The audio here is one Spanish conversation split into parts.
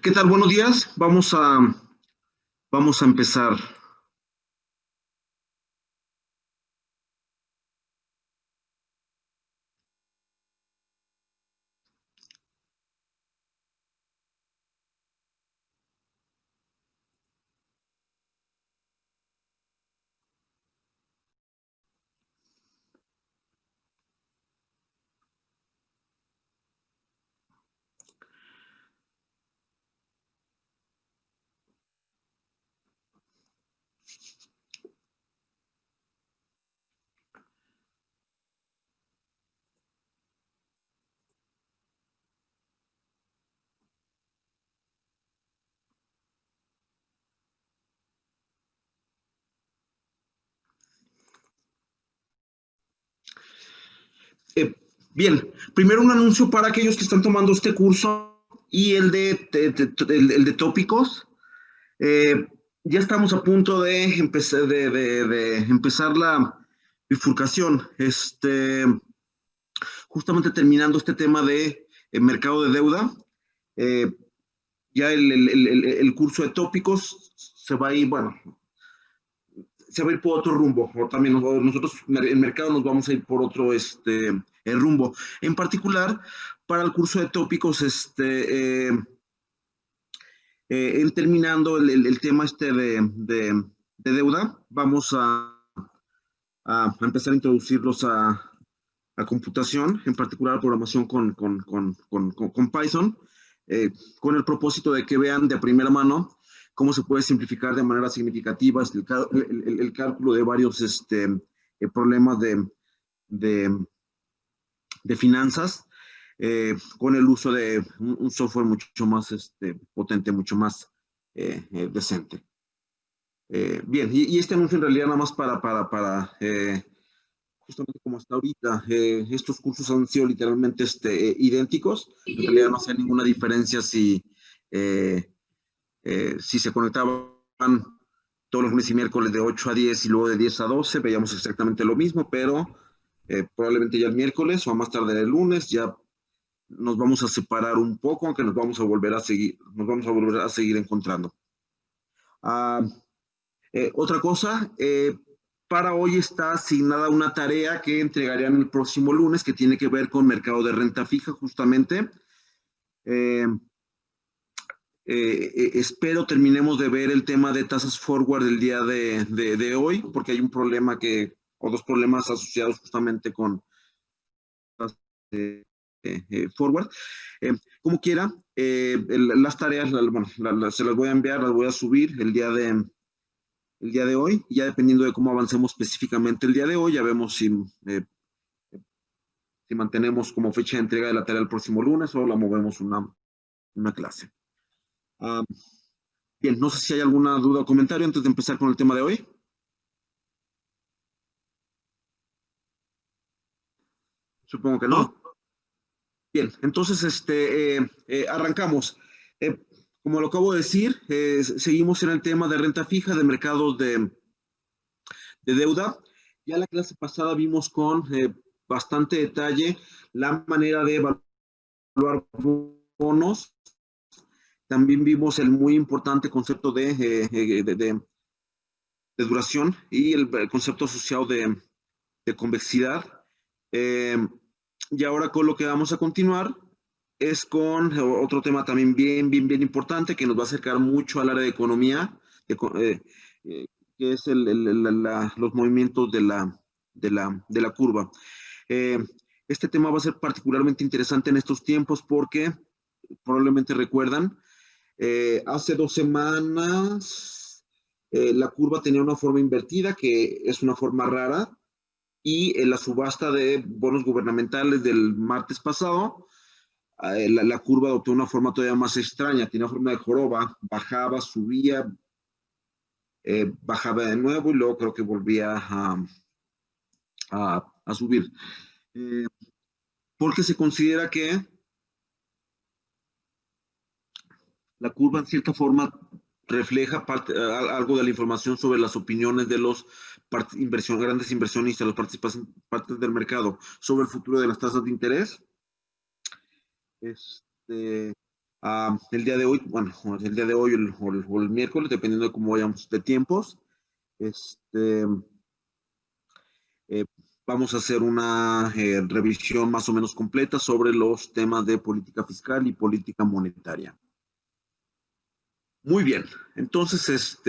¿Qué tal? Buenos días. Vamos a empezar. Eh, Bien, primero un anuncio para aquellos que están tomando este curso y el de tópicos. Eh, ya estamos a punto de empezar la bifurcación. Justamente terminando este tema de mercado de deuda. Eh, ya el curso de tópicos se va a ir, bueno, se va a ir por otro rumbo, o también nosotros en mercado nos vamos a ir por otro el rumbo. En particular, para el curso de tópicos, en terminando el tema de deuda, vamos a empezar a introducirlos a computación, en particular programación con Python, eh, con el propósito de que vean de primera mano cómo se puede simplificar de manera significativa el cálculo de varios problemas de, de finanzas con el uso de un software mucho más potente, mucho más decente. Bien, y este anuncio en realidad nada más para justamente como hasta ahorita, estos cursos han sido literalmente idénticos. En realidad no hacía ninguna diferencia eh, si se conectaban todos los lunes y miércoles de 8 a 10 y luego de 10 a 12, veíamos exactamente lo mismo, pero probablemente ya el miércoles o a más tarde el lunes ya nos vamos a separar un poco, aunque nos vamos a volver a seguir encontrando. Ah, otra cosa, para hoy está asignada una tarea que entregarían el próximo lunes que tiene que ver con mercado de renta fija, justamente. Eh, Espero terminemos de ver el tema de tasas forward el día de hoy, porque hay un problema o dos problemas asociados justamente con forward. Como quiera, las tareas, bueno, se las voy a enviar, las voy a subir el día de hoy, y ya dependiendo de cómo avancemos específicamente el día de hoy, ya vemos eh, si mantenemos como fecha de entrega de la tarea el próximo lunes o la movemos una clase. Ah, bien, no sé si hay alguna duda o comentario antes de empezar con el tema de hoy. Supongo que no. Bien, entonces arrancamos. Eh, Como lo acabo de decir, seguimos en el tema de renta fija, de mercados de deuda. Ya la clase pasada vimos con bastante detalle la manera de evaluar bonos. También vimos el muy importante concepto de duración y el concepto asociado de convexidad. Eh, y ahora con lo que vamos a continuar es con otro tema también bien importante que nos va a acercar mucho al área de economía, eh, que es los movimientos de la curva. Eh, este tema va a ser particularmente interesante en estos tiempos porque probablemente recuerdan, hace 2 semanas la curva tenía una forma invertida, que es una forma rara, y en la subasta de bonos gubernamentales del martes pasado, la curva adoptó una forma todavía más extraña, tenía forma de joroba, bajaba, subía, bajaba de nuevo y luego creo que volvía a subir. Eh, Porque se considera que la curva en cierta forma refleja algo de la información sobre las opiniones de los grandes inversionistas, los partes del mercado sobre el futuro de las tasas de interés. Este, el día de hoy, bueno, el día de hoy o el miércoles, dependiendo de cómo vayamos de tiempos, este, eh, vamos a hacer una revisión más o menos completa sobre los temas de política fiscal y política monetaria. Muy bien, entonces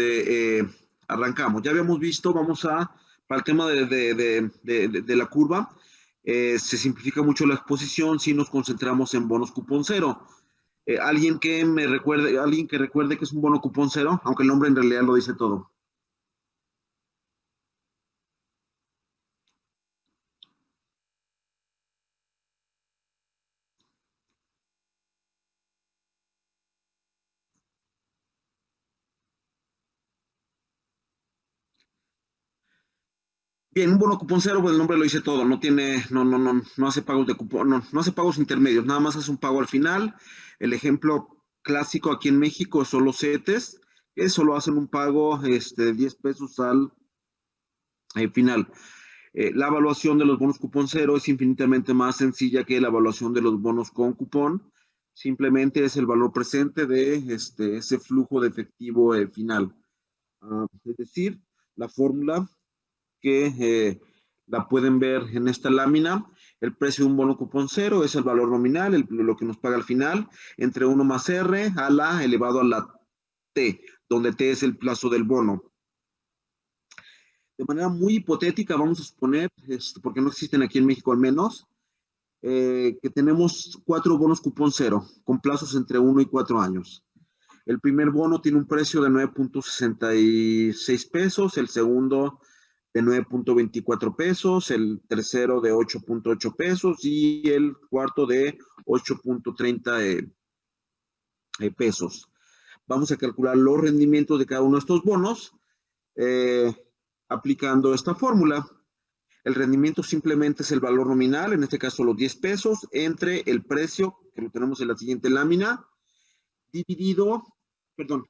arrancamos. Ya habíamos visto, para el tema de la curva, se simplifica mucho la exposición si nos concentramos en bonos cupón cero. Alguien que recuerde que es un bono cupón cero, aunque el nombre en realidad lo dice todo. Bien, un bono cupón cero, pues el nombre lo dice todo, no tiene, no hace pagos de cupón, no hace pagos intermedios, nada más hace un pago al final. El ejemplo clásico aquí en México son los CETES, que solo hacen un pago de 10 pesos al final. La evaluación de los bonos cupón cero es infinitamente más sencilla que la evaluación de los bonos con cupón. Simplemente es el valor presente de ese flujo de efectivo final. Es decir, la fórmula que la pueden ver en esta lámina. El precio de un bono cupón cero es el valor nominal, lo que nos paga al final, entre 1 más R a la elevado a la T, donde T es el plazo del bono. De manera muy hipotética, vamos a suponer, porque no existen aquí en México al menos, que tenemos 4 bonos cupón cero, con plazos entre 1 y 4 años. El primer bono tiene un precio de 9.66 pesos, el segundo de 9.24 pesos, el tercero de 8.8 pesos y el cuarto de 8.30 pesos. Vamos a calcular los rendimientos de cada uno de estos bonos eh, aplicando esta fórmula. El rendimiento simplemente es el valor nominal, en este caso los 10 pesos, entre el precio, que lo tenemos en la siguiente lámina,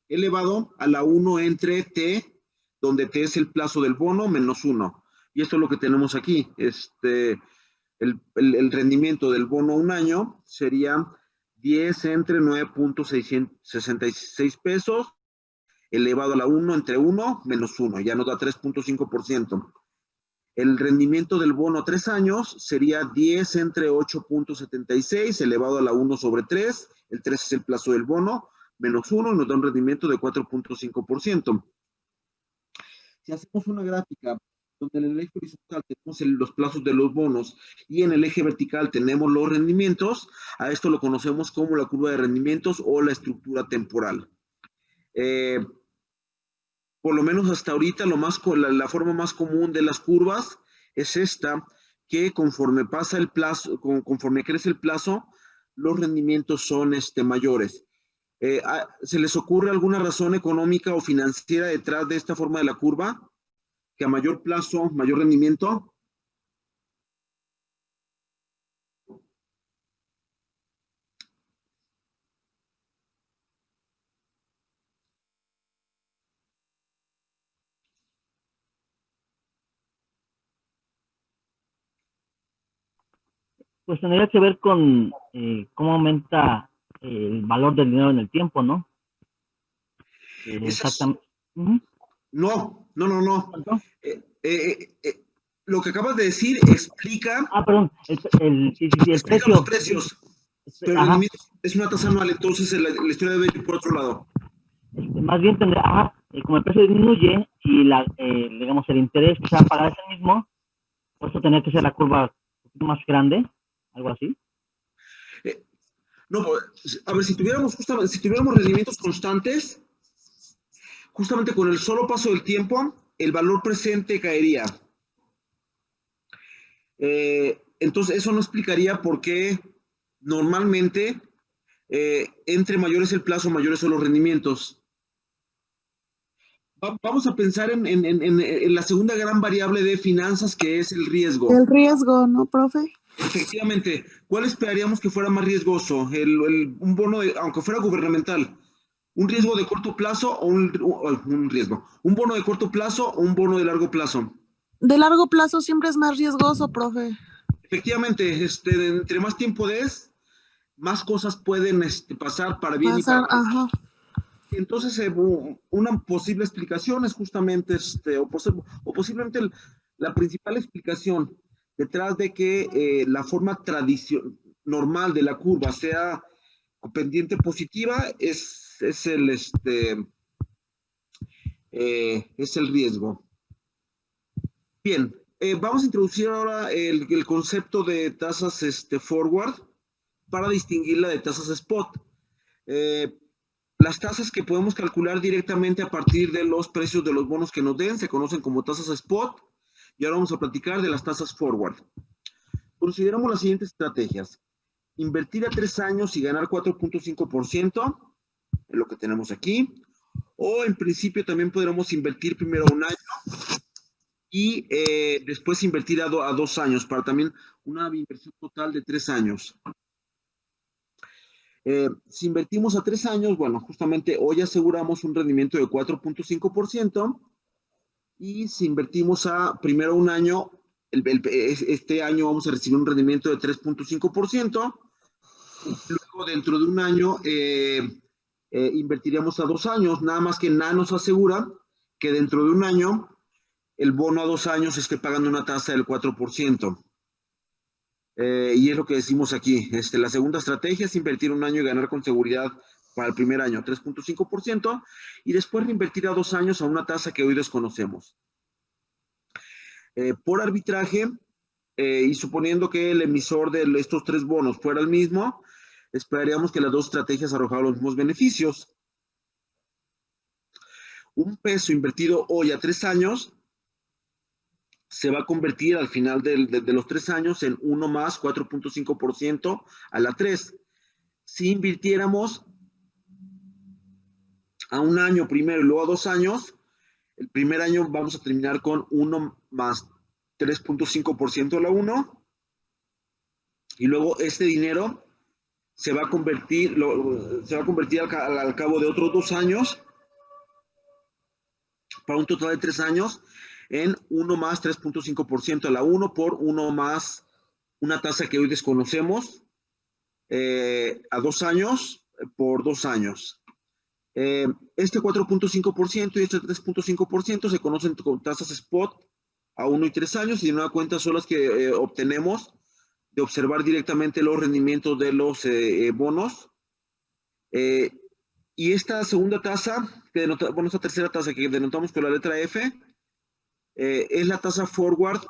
elevado a la 1 entre T, donde T es el plazo del bono, menos 1. Y esto es lo que tenemos aquí. El rendimiento del bono a un año sería 10 entre 9.66 pesos, elevado a la 1 entre 1 menos 1, ya nos da 3.5%. El rendimiento del bono a 3 años sería 10 entre 8.76 elevado a la 1 sobre 3. El 3 es el plazo del bono, menos 1 y nos da un rendimiento de 4.5%. Si hacemos una gráfica donde en el eje horizontal tenemos los plazos de los bonos y en el eje vertical tenemos los rendimientos, a esto lo conocemos como la curva de rendimientos o la estructura temporal. Por lo menos hasta ahorita la forma más común de las curvas es esta, que conforme pasa el plazo, conforme crece el plazo, los rendimientos son mayores. ¿Se les ocurre alguna razón económica o financiera detrás de esta forma de la curva? Que a mayor plazo, mayor rendimiento. Pues tendría que ver con cómo aumenta el valor del dinero en el tiempo, ¿no? Exactamente. No. Lo que acabas de decir explica. Perdón, el explica precio. los precios, pero el rendimiento es una tasa anual, entonces la historia debe ir por otro lado. Más bien tendrá, como el precio disminuye y digamos el interés que se va a pagar es el mismo, por eso tendría que ser la curva un poquito más grande, algo así. No, a ver, si tuviéramos rendimientos constantes, justamente con el solo paso del tiempo, el valor presente caería. Entonces, eso no explicaría por qué normalmente, entre mayor es el plazo, mayores son los rendimientos. Vamos a pensar en la segunda gran variable de finanzas, que es el riesgo. El riesgo, ¿no, profe? Efectivamente, ¿cuál esperaríamos que fuera más riesgoso? Un bono, aunque fuera gubernamental, ¿un riesgo de corto plazo o un riesgo? ¿Un bono de corto plazo o un bono de largo plazo? De largo plazo siempre es más riesgoso, profe. Efectivamente, entre más tiempo des, más cosas pueden pasar para bien y para mal. Ajá. Entonces, una posible explicación es justamente, o posiblemente la principal explicación detrás de que la forma normal de la curva sea pendiente positiva es el riesgo. Bien, vamos a introducir ahora el concepto de tasas forward para distinguirla de tasas spot. Las tasas que podemos calcular directamente a partir de los precios de los bonos que nos den se conocen como tasas spot, y ahora vamos a platicar de las tasas forward. Consideramos las siguientes estrategias: invertir a 3 años y ganar 4.5%, es lo que tenemos aquí, o en principio también podremos invertir primero a un año y después invertir a 2 años para también una inversión total de 3 años. Si invertimos a 3 años, bueno, justamente hoy aseguramos un rendimiento de 4.5%, y si invertimos a primero un año, este año vamos a recibir un rendimiento de 3.5%. Luego, dentro de un año, invertiríamos a 2 años, nada más que nada nos asegura que dentro de un año el bono a 2 años esté pagando una tasa del 4%. Y es lo que decimos aquí. La segunda estrategia es invertir un año y ganar con seguridad para el primer año 3.5%, y después reinvertir a 2 años a una tasa que hoy desconocemos. Por arbitraje, y suponiendo que el emisor de estos 3 bonos fuera el mismo, esperaríamos que las dos estrategias arrojaran los mismos beneficios. Un peso invertido hoy a 3 años se va a convertir al final de los 3 años en 1 más 4.5% a la 3. Si invirtiéramos a un año primero y luego a 2 años, el primer año vamos a terminar con 1 más 3.5% a la 1, y luego este dinero se va a convertir al cabo de otros 2 años, para un total de 3 años, en 1 más 3.5% a la 1 por 1 más una tasa que hoy desconocemos, a 2 años por 2 años. Este 4.5% y este 3.5% se conocen con tasas spot a 1 y 3 años, y de nueva cuenta son las que obtenemos de observar directamente los rendimientos de los bonos. Y esta segunda tasa, esta tercera tasa que denotamos con la letra F, es la tasa forward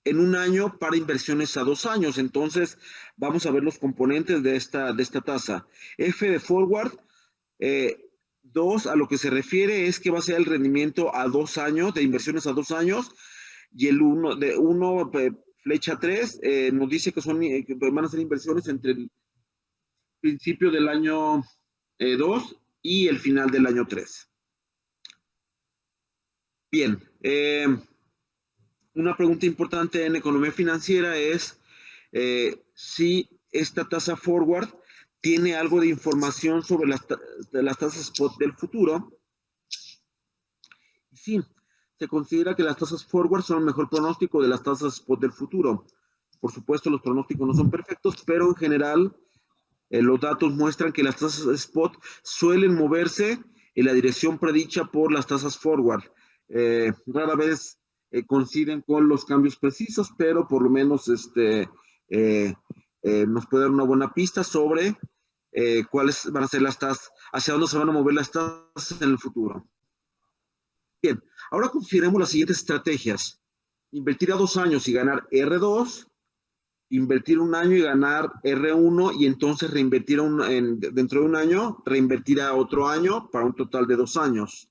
en un año para inversiones a 2 años. Entonces, vamos a ver los componentes de esta tasa. F de forward, 2, a lo que se refiere es que va a ser el rendimiento a 2 años, de inversiones a 2 años, y el 1 de 1, flecha 3, nos dice que van a ser inversiones entre el principio del año 2 y el final del año 3. Bien, una pregunta importante en economía financiera es si esta tasa forward tiene algo de información sobre las tasas spot del futuro. Y sí, se considera que las tasas forward son el mejor pronóstico de las tasas spot del futuro. Por supuesto, los pronósticos no son perfectos, pero en general los datos muestran que las tasas spot suelen moverse en la dirección predicha por las tasas forward. Rara vez coinciden con los cambios precisos, pero por lo menos nos puede dar una buena pista sobre cuáles van a ser las tasas, hacia dónde se van a mover las tasas en el futuro. Bien, ahora consideremos las siguientes estrategias. Invertir a 2 años y ganar R2, invertir un año y ganar R1, y entonces reinvertir dentro de un año, reinvertir a otro año para un total de 2 años.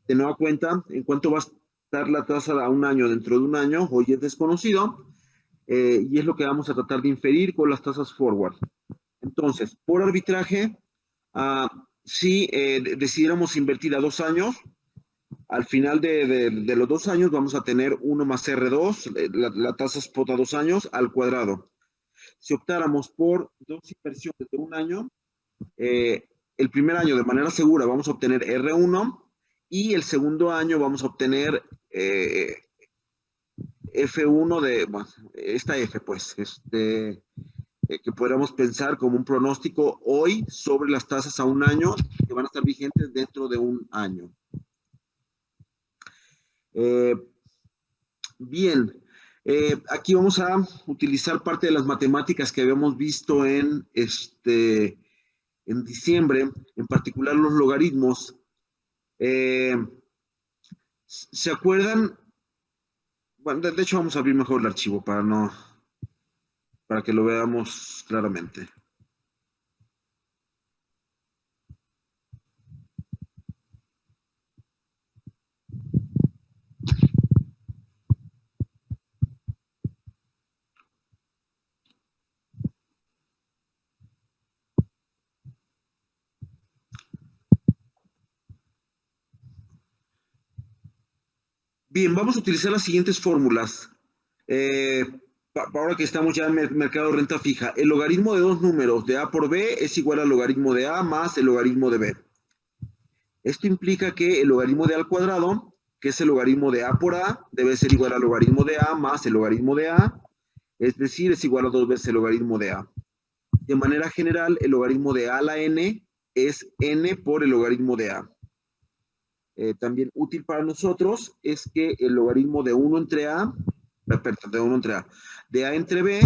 De nueva cuenta, en cuánto va a estar la tasa a un año dentro de un año, hoy es desconocido, y es lo que vamos a tratar de inferir con las tasas forward. Entonces, por arbitraje, si decidiéramos invertir a 2 años, al final de los 2 años vamos a tener 1 más R2, la tasa spot a 2 años, al cuadrado. Si optáramos por dos inversiones de un año, el primer año de manera segura vamos a obtener R1, y el segundo año vamos a obtener F1 bueno, esta F, pues, que podríamos pensar como un pronóstico hoy sobre las tasas a un año que van a estar vigentes dentro de un año. Bien, aquí vamos a utilizar parte de las matemáticas que habíamos visto en diciembre, en particular los logaritmos. ¿Se acuerdan? Bueno, de hecho vamos a abrir mejor el archivo para que lo veamos claramente. Bien, vamos a utilizar las siguientes fórmulas. Ahora que estamos ya en mercado de renta fija, el logaritmo de dos números de A por B es igual al logaritmo de A más el logaritmo de B. Esto implica que el logaritmo de A al cuadrado, que es el logaritmo de A por A, debe ser igual al logaritmo de A más el logaritmo de A, es decir, es igual a 2 veces el logaritmo de A. De manera general, el logaritmo de A a la n es n por el logaritmo de A. También útil para nosotros es que el logaritmo de 1 entre A, de A entre B,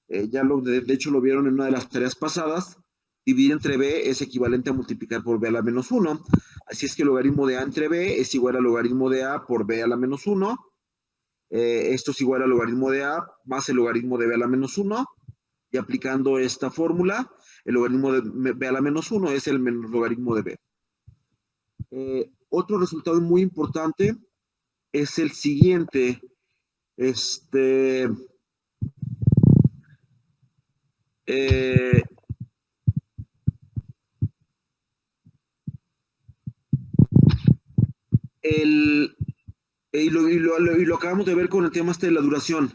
de hecho lo vieron en una de las tareas pasadas, dividir entre B es equivalente a multiplicar por B a la menos 1. Así es que el logaritmo de A entre B es igual al logaritmo de A por B a la menos 1. Esto es igual al logaritmo de A más el logaritmo de B a la menos 1. Y aplicando esta fórmula, el logaritmo de B a la menos 1 es el menos logaritmo de B. Otro resultado muy importante es el siguiente. Y lo acabamos de ver con el tema de la duración.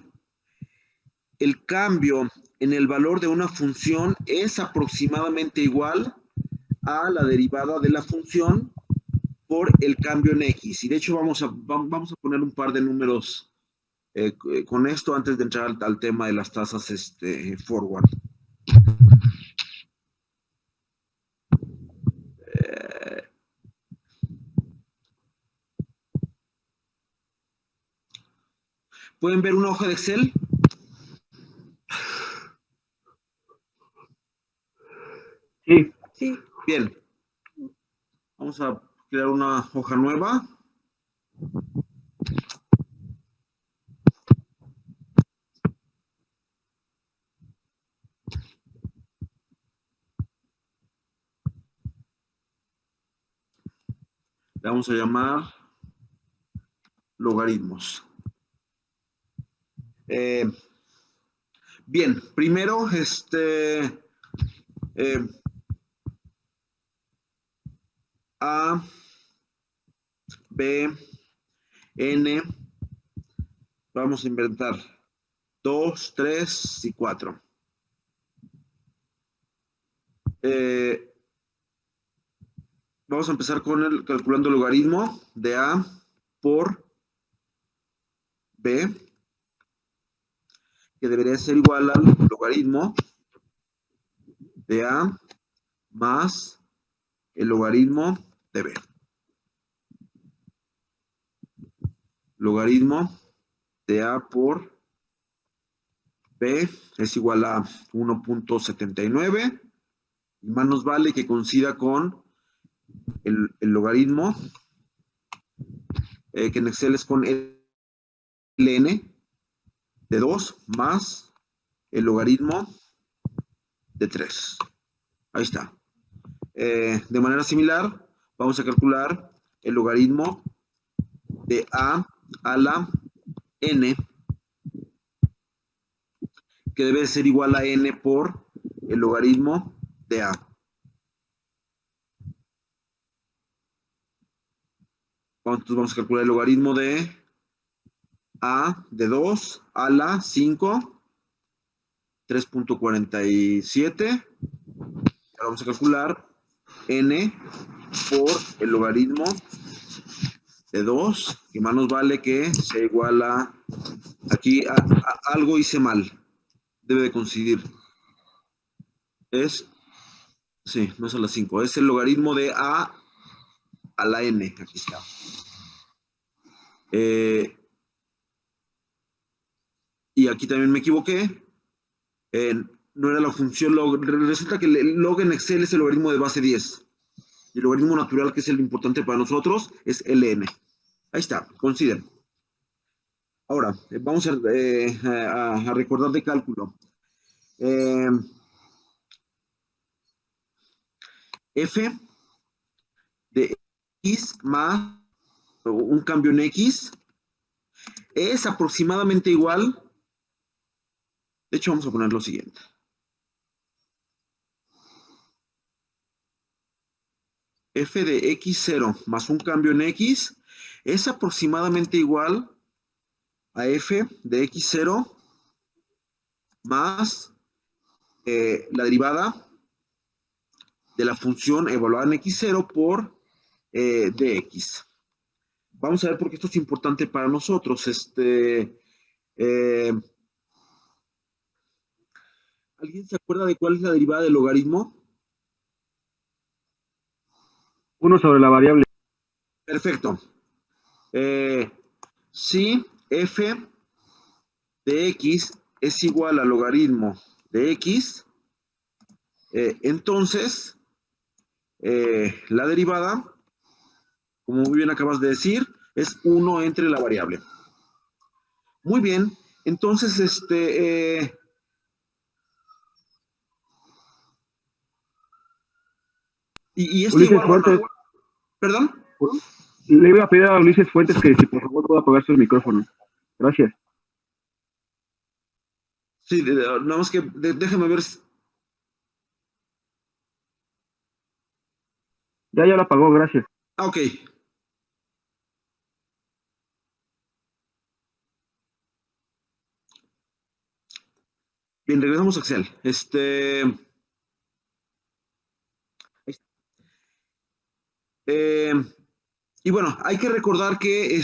El cambio en el valor de una función es aproximadamente igual a la derivada de la función por el cambio en x. Y de hecho vamos a poner un par de números con esto antes de entrar al tema de las tasas forward. ¿Pueden ver una hoja de Excel? Sí. Sí. Bien. Vamos a crear una hoja nueva. Le vamos a llamar logaritmos. Bien, primero, A, B, N, vamos a inventar 2, 3 y 4. Vamos a empezar con calculando el logaritmo de A por B, que debería ser igual al logaritmo de A más el logaritmo de B. Logaritmo de A por B es igual a 1.79. Y más nos vale que coincida con el logaritmo, que en Excel es con ln de 2 más el logaritmo de 3. Ahí está. De manera similar, vamos a calcular el logaritmo de A a la n, que debe ser igual a n por el logaritmo de A. Entonces vamos a calcular el logaritmo de A de 2 a la 5, 3.47. Ahora vamos a calcular n por el logaritmo de 2, que más nos vale que sea igual a, aquí algo hice mal, debe de coincidir. Sí, no es a la 5, es el logaritmo de A a la n, aquí está. Y aquí también me equivoqué. No era la función log. Resulta que el log en Excel es el logaritmo de base 10. Y el logaritmo natural, que es el importante para nosotros, es ln. Ahí está, consideren. Ahora, vamos a recordar de cálculo. F de x más un cambio en x es aproximadamente igual. De hecho, vamos a poner lo siguiente. F de x0 más un cambio en x es aproximadamente igual a f de x0 más la derivada de la función evaluada en x0 por dx. Vamos a ver por qué esto es importante para nosotros. ¿Alguien se acuerda de cuál es la derivada del logaritmo? 1 sobre la variable. Perfecto. Si f de x es igual al logaritmo de x, entonces la derivada, como muy bien acabas de decir, es 1 entre la variable. Muy bien, entonces y este Ulises igual, Fuentes, ¿perdón? le iba a pedir a Ulises Fuentes que si por favor pueda apagar su micrófono. Gracias. Sí, nada más que déjame ver. Ya lo apagó, gracias. Ah, ok. Bien, regresamos a Excel. Y bueno, hay que recordar que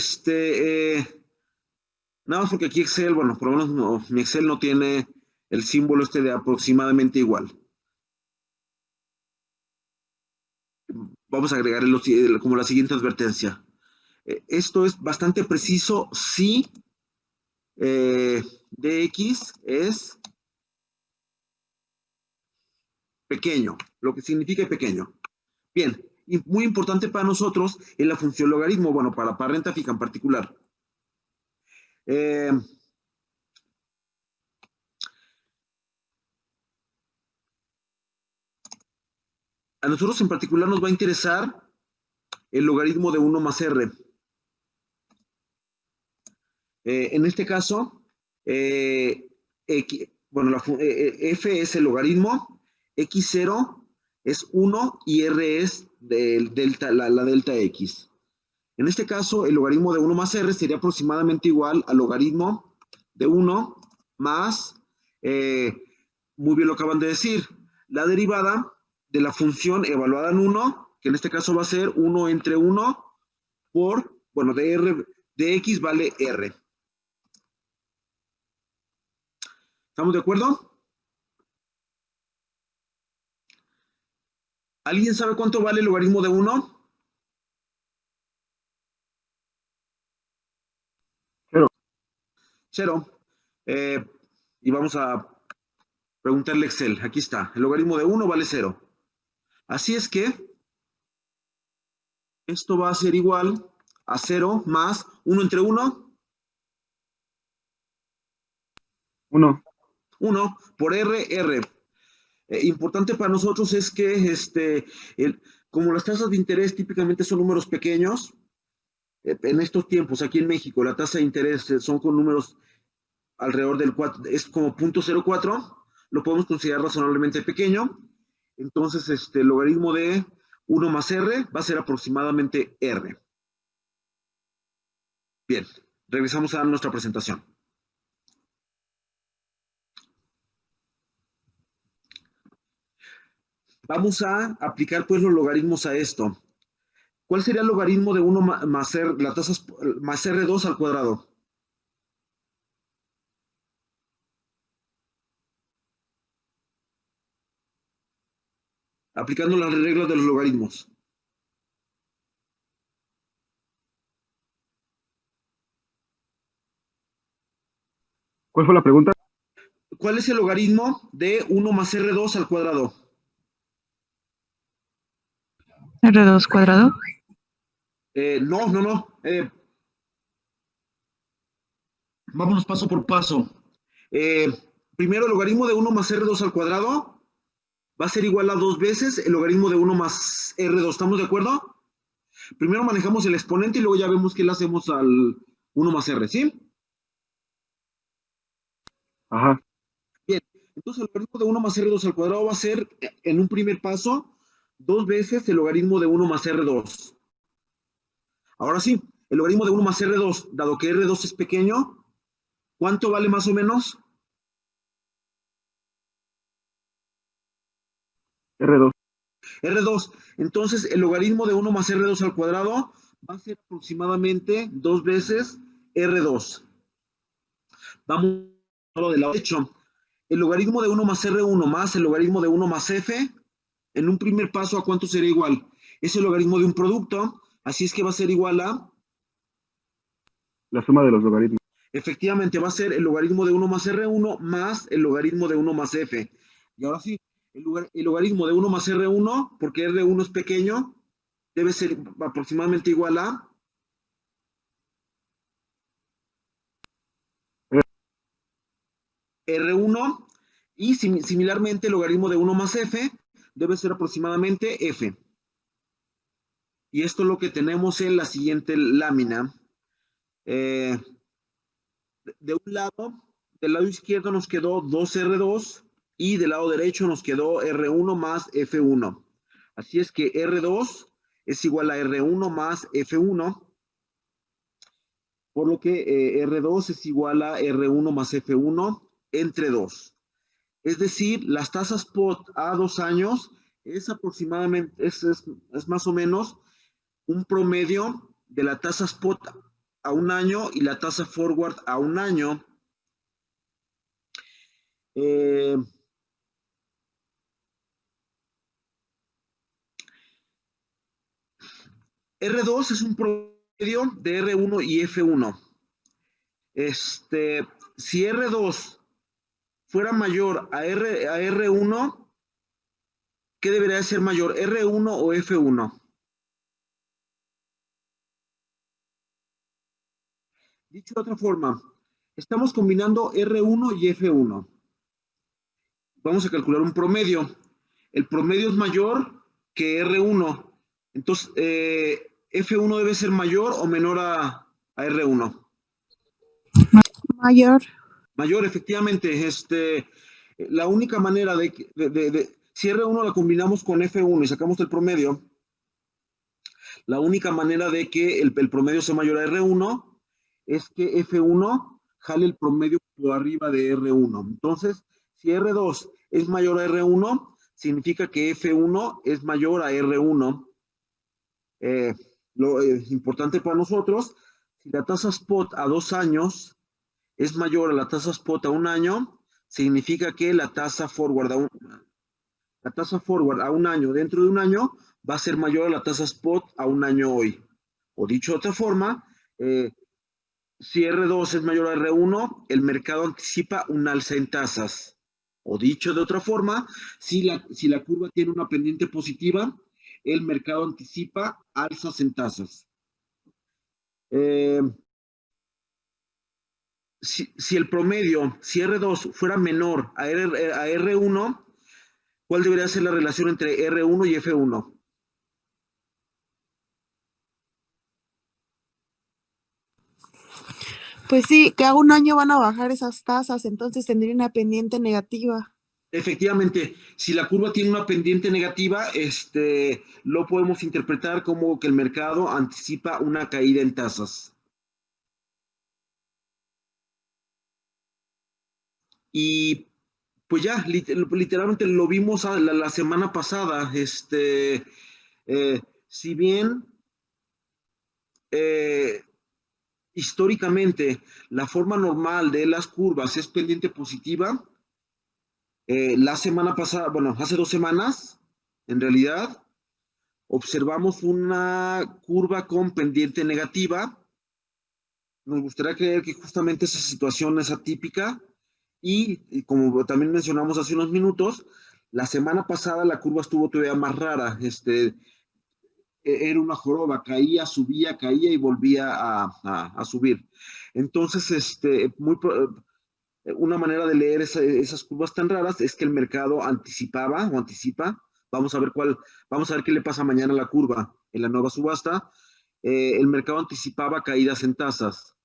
nada más porque aquí Excel, bueno, por lo menos no, mi Excel no tiene el símbolo de aproximadamente igual. Vamos a agregar como la siguiente advertencia. Esto es bastante preciso si dx es pequeño, lo que significa pequeño. Bien, y muy importante para nosotros es la función logaritmo, bueno, para renta fija en particular. A nosotros en particular nos va a interesar el logaritmo de 1 más r. En este caso, bueno, f es el logaritmo, x0 es 1 y r es la delta x. En este caso, el logaritmo de 1 más r sería aproximadamente igual al logaritmo de 1 más, muy bien lo acaban de decir, la derivada de la función evaluada en 1, que en este caso va a ser 1 entre 1 por, bueno, de x vale r. ¿Estamos de acuerdo? ¿Alguien sabe cuánto vale el logaritmo de 1? 0. 0. Y vamos a preguntarle a Excel. Aquí está. El logaritmo de 1 vale 0. Así es que esto va a ser igual a 0 más 1 entre 1. 1. 1 por r. Importante para nosotros es que como las tasas de interés típicamente son números pequeños, en estos tiempos aquí en México la tasa de interés son con números alrededor del 4, es como 0.04, lo podemos considerar razonablemente pequeño. Entonces el logaritmo de 1 más r va a ser aproximadamente r. Bien, regresamos a nuestra presentación. Vamos a aplicar pues los logaritmos a esto. ¿Cuál sería el logaritmo de 1 más r, la tasa más r2 al cuadrado? Aplicando las reglas de los logaritmos. ¿Cuál fue la pregunta? ¿Cuál es el logaritmo de 1 más r2 al cuadrado? R2 cuadrado. No. Vámonos paso por paso. Primero, el logaritmo de 1 más r2 al cuadrado va a ser igual a 2 veces el logaritmo de 1 más r2. ¿Estamos de acuerdo? Primero manejamos el exponente y luego ya vemos qué le hacemos al 1 más r, ¿sí? Ajá. Bien, entonces el logaritmo de 1 más r2 al cuadrado va a ser, en un primer paso, 2 veces el logaritmo de 1 más r2. Ahora sí, El logaritmo de 1 más R2, dado que R2 es pequeño, ¿cuánto vale más o menos? R2. R2. Entonces, el logaritmo de 1 más R2 al cuadrado va a ser aproximadamente 2 veces R2. Vamos a lo del lado derecho. El logaritmo de 1 más R1 más el logaritmo de 1 más F, en un primer paso, ¿a cuánto sería igual? Es el logaritmo de un producto, así es que va a ser igual a... La suma de los logaritmos. Efectivamente, va a ser el logaritmo de 1 más R1 más el logaritmo de 1 más F. Y ahora sí, el logaritmo de 1 más R1, porque R1 es pequeño, debe ser aproximadamente igual a R1, y similarmente el logaritmo de 1 más F debe ser aproximadamente F. Y esto es lo que tenemos en la siguiente lámina. De un lado, del lado izquierdo nos quedó 2R2 y del lado derecho nos quedó R1 más F1. Así es que R2 es igual a R1 más F1, por lo que R2 es igual a R1 más F1 entre 2. Es decir, las tasas spot a 2 años es aproximadamente, es más o menos un promedio de la tasa spot a un año y la tasa forward a un año. Eh, R2 es un promedio de R1 y F1. Si R2 fuera mayor a R1, ¿qué debería ser mayor, R1 o F1? Dicho de otra forma, estamos combinando R1 y F1. Vamos a calcular un promedio. El promedio es mayor que R1. Entonces, F1 debe ser mayor o menor a R1. Mayor. Mayor, efectivamente. La única manera si R1 la combinamos con F1 y sacamos el promedio, la única manera de que el promedio sea mayor a R1 es que F1 jale el promedio por arriba de R1. Entonces, si R2 es mayor a R1, significa que F1 es mayor a R1. Lo importante para nosotros, si la tasa spot a 2 años es mayor a la tasa spot a un año, significa que la tasa forward a un año dentro de un año va a ser mayor a la tasa spot a un año hoy. O dicho de otra forma, si R2 es mayor a R1, el mercado anticipa un alza en tasas. O dicho de otra forma, si la curva tiene una pendiente positiva, el mercado anticipa alzas en tasas. Si el promedio, si R2 fuera menor a R1, ¿cuál debería ser la relación entre R1 y F1? Pues sí, que a un año van a bajar esas tasas, entonces tendría una pendiente negativa. Efectivamente, si la curva tiene una pendiente negativa, lo podemos interpretar como que el mercado anticipa una caída en tasas. Y pues ya, literalmente lo vimos la semana pasada. Si bien históricamente la forma normal de las curvas es pendiente positiva, la semana pasada, bueno, hace 2 semanas, en realidad, observamos una curva con pendiente negativa. Nos gustaría creer que justamente esa situación es atípica y como también mencionamos hace unos minutos, la semana pasada la curva estuvo todavía más rara. Era una joroba, caía, subía, caía y volvía a subir. Entonces, una manera de leer esas curvas tan raras es que el mercado anticipaba o anticipa. Vamos a ver qué le pasa mañana a la curva en la nueva subasta. El mercado anticipaba caídas en tasas.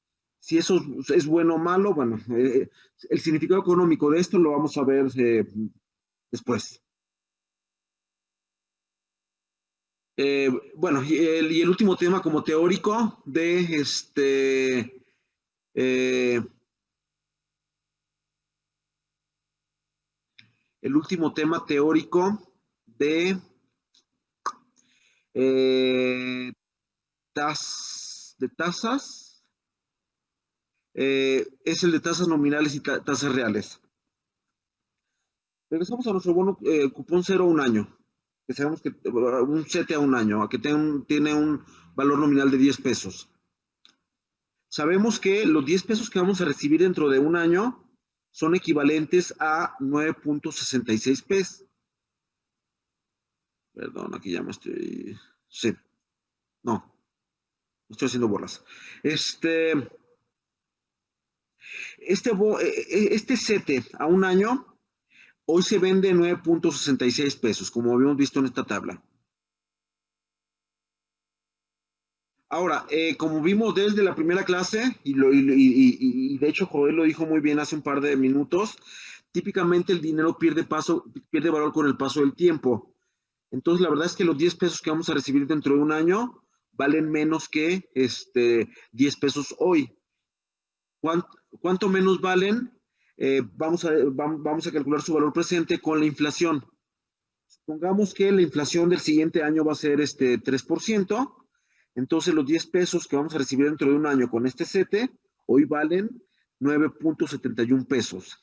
Si eso es bueno o malo, bueno, el significado económico de esto lo vamos a ver después. Bueno, y el último tema como teórico de el último tema teórico de tasas es el de tasas nominales y tasas reales. Regresamos a nuestro bono cupón cero a un año, que sabemos que un 7 a un año, que tiene un valor nominal de 10 pesos. Sabemos que los 10 pesos que vamos a recibir dentro de un año son equivalentes a 9.66 pesos. Perdón, aquí ya me estoy... Sí, no, estoy haciendo bolas. Este 7 a un año hoy se vende 9.66 pesos, como habíamos visto en esta tabla. Ahora, como vimos desde la primera clase, y de hecho Joel lo dijo muy bien hace un par de minutos, típicamente el dinero pierde valor con el paso del tiempo. Entonces, la verdad es que los 10 pesos que vamos a recibir dentro de un año valen menos que 10 pesos hoy. ¿Cuánto menos valen? Vamos a calcular su valor presente con la inflación. Supongamos que la inflación del siguiente año va a ser 3%. Entonces, los 10 pesos que vamos a recibir dentro de un año con este sete, hoy valen 9.71 pesos.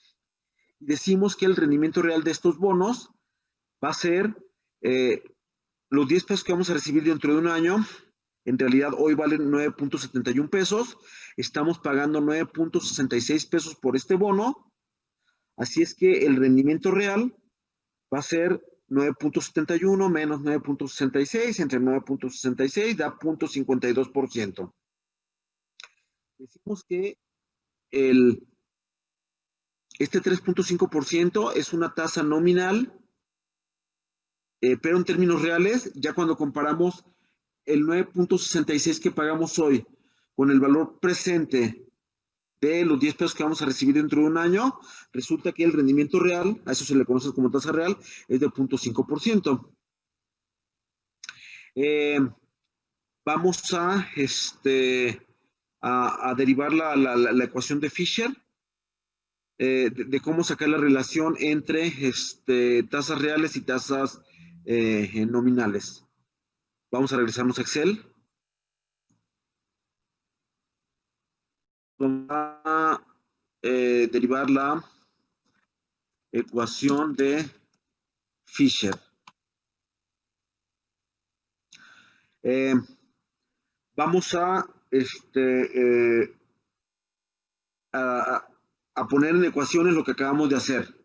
Decimos que el rendimiento real de estos bonos va a ser los 10 pesos que vamos a recibir dentro de un año, en realidad hoy valen 9.71 pesos, estamos pagando 9.66 pesos por este bono, así es que el rendimiento real va a ser 9.71 menos 9.66, entre 9.66 da 0.52%. Decimos que este 3.5% es una tasa nominal, pero en términos reales, ya cuando comparamos el 9.66 que pagamos hoy con el valor presente de los 10 pesos que vamos a recibir dentro de un año, resulta que el rendimiento real, a eso se le conoce como tasa real, es de 0.5%. Vamos a derivar la ecuación de Fisher, de cómo sacar la relación entre tasas reales y tasas nominales. Vamos a regresarnos a Excel. Vamos a derivar la ecuación de Fisher. Vamos a poner en ecuaciones lo que acabamos de hacer.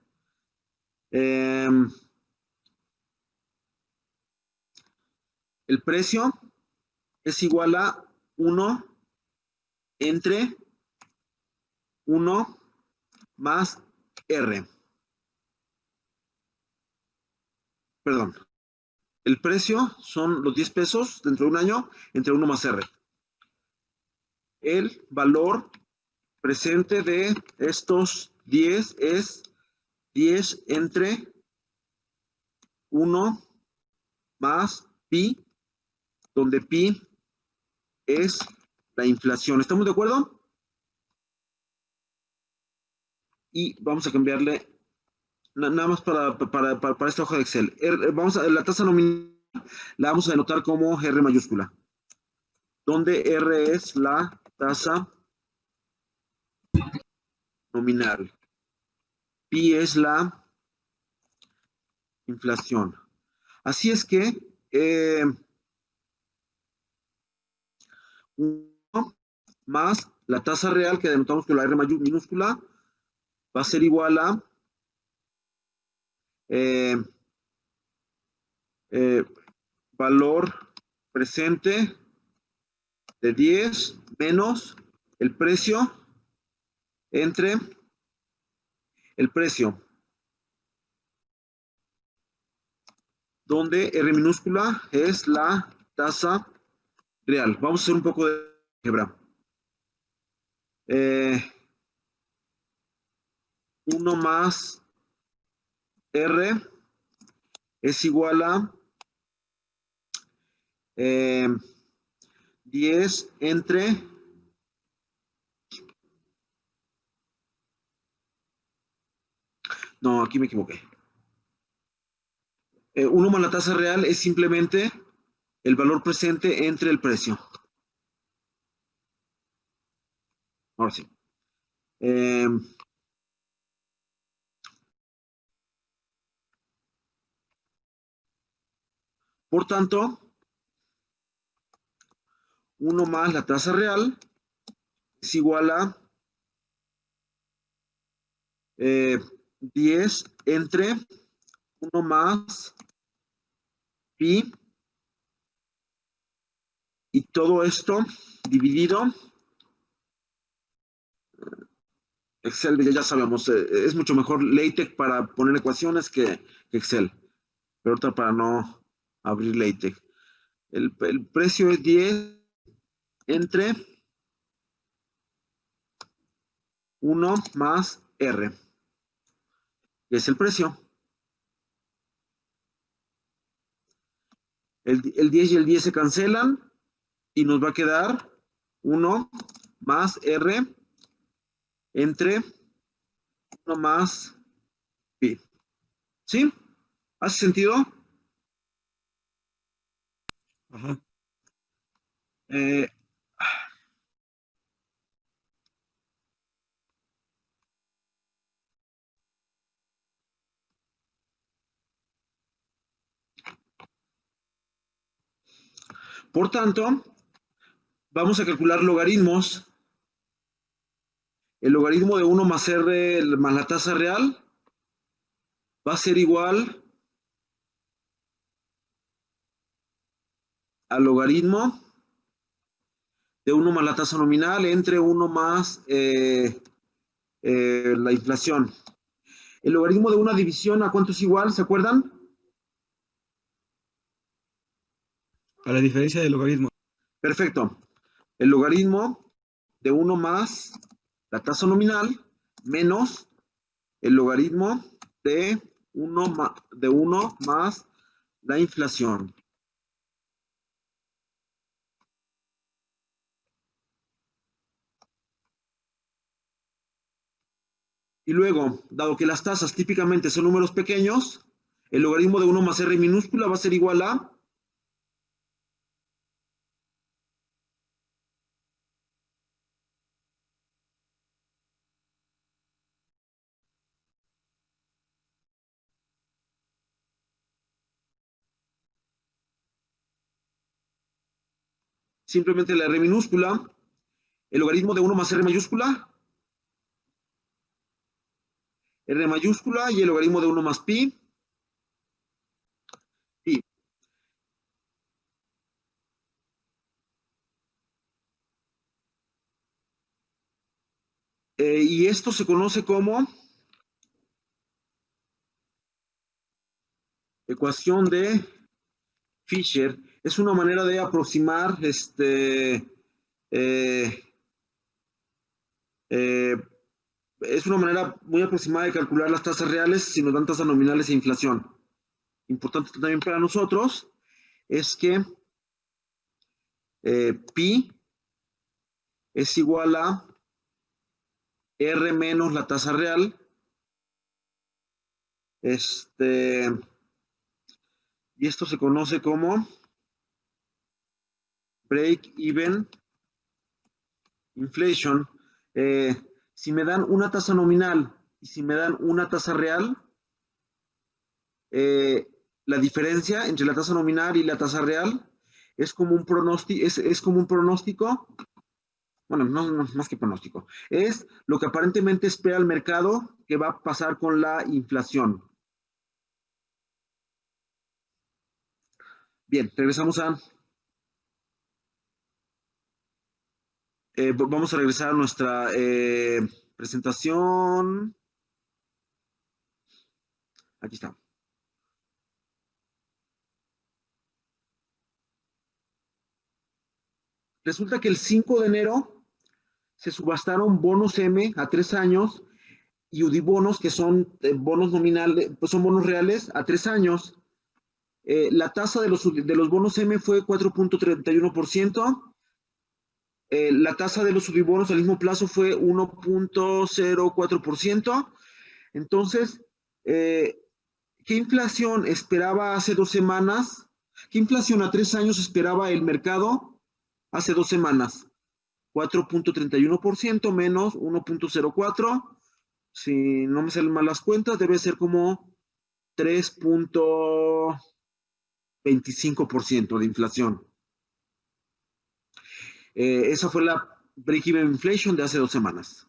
El precio es igual a 1 entre 1 más R. Perdón. El precio son los 10 pesos dentro de un año entre 1 más R. El valor presente de estos 10 es 10 entre 1 más pi, donde pi es la inflación. ¿Estamos de acuerdo? Y vamos a cambiarle nada más para esta hoja de Excel. La tasa nominal la vamos a denotar como R mayúscula, donde R es la tasa nominal. Pi es la inflación. Así es que 1 más la tasa real, que denotamos con la R minúscula, va a ser igual a valor presente de 10 menos el precio entre el precio, donde R minúscula es la tasa real. Vamos a hacer un poco de álgebra. 1 más R es igual a 10 entre... No, aquí me equivoqué. 1 más la tasa real es simplemente el valor presente entre el precio. Ahora sí. Por tanto, 1 más la tasa real es igual a 10 entre 1 más pi, y todo esto dividido, Excel, ya sabemos, es mucho mejor LaTeX para poner ecuaciones que Excel, pero ahorita para no abrir LaTeX. El precio es 10 entre 1 más R, que es el precio. El 10 y el 10 se cancelan y nos va a quedar 1 más R entre 1 más pi. ¿Sí? ¿Hace sentido? Ajá. Por tanto, vamos a calcular logaritmos. El logaritmo de 1 más R más la tasa real va a ser igual al logaritmo de 1 más la tasa nominal entre 1 más la inflación. El logaritmo de una división, ¿a cuánto es igual? ¿Se acuerdan? A la diferencia del logaritmo. Perfecto. El logaritmo de 1 más la tasa nominal menos el logaritmo de 1 más la inflación. Y luego, dado que las tasas típicamente son números pequeños, el logaritmo de 1 más R minúscula va a ser igual a simplemente la R minúscula, el logaritmo de 1 más R mayúscula, R mayúscula y el logaritmo de 1 más pi, pi. Y esto se conoce como ecuación de Fisher. Es una manera de aproximar es una manera muy aproximada de calcular las tasas reales si nos dan tasas nominales e inflación. Importante también para nosotros es que pi es igual a R menos la tasa real. Y esto se conoce como break-even inflation. Si me dan una tasa nominal y si me dan una tasa real, la diferencia entre la tasa nominal y la tasa real es como un pronóstico, es como un pronóstico, bueno, no más que pronóstico, es lo que aparentemente espera el mercado que va a pasar con la inflación. Bien, regresamos a... vamos a regresar a nuestra presentación. Aquí está. Resulta que el 5 de enero se subastaron bonos M a 3 años y UDIbonos, que son bonos nominales, pues son bonos reales a 3 años. La tasa de los bonos M fue 4.31%. La tasa de los subibonos al mismo plazo fue 1.04%. Entonces, ¿qué inflación esperaba hace 2 semanas? ¿Qué inflación a 3 años esperaba el mercado hace 2 semanas? 4.31% menos 1.04%. Si no me salen mal las cuentas, debe ser como 3.25% de inflación. Esa fue la break-even inflation de hace 2 semanas.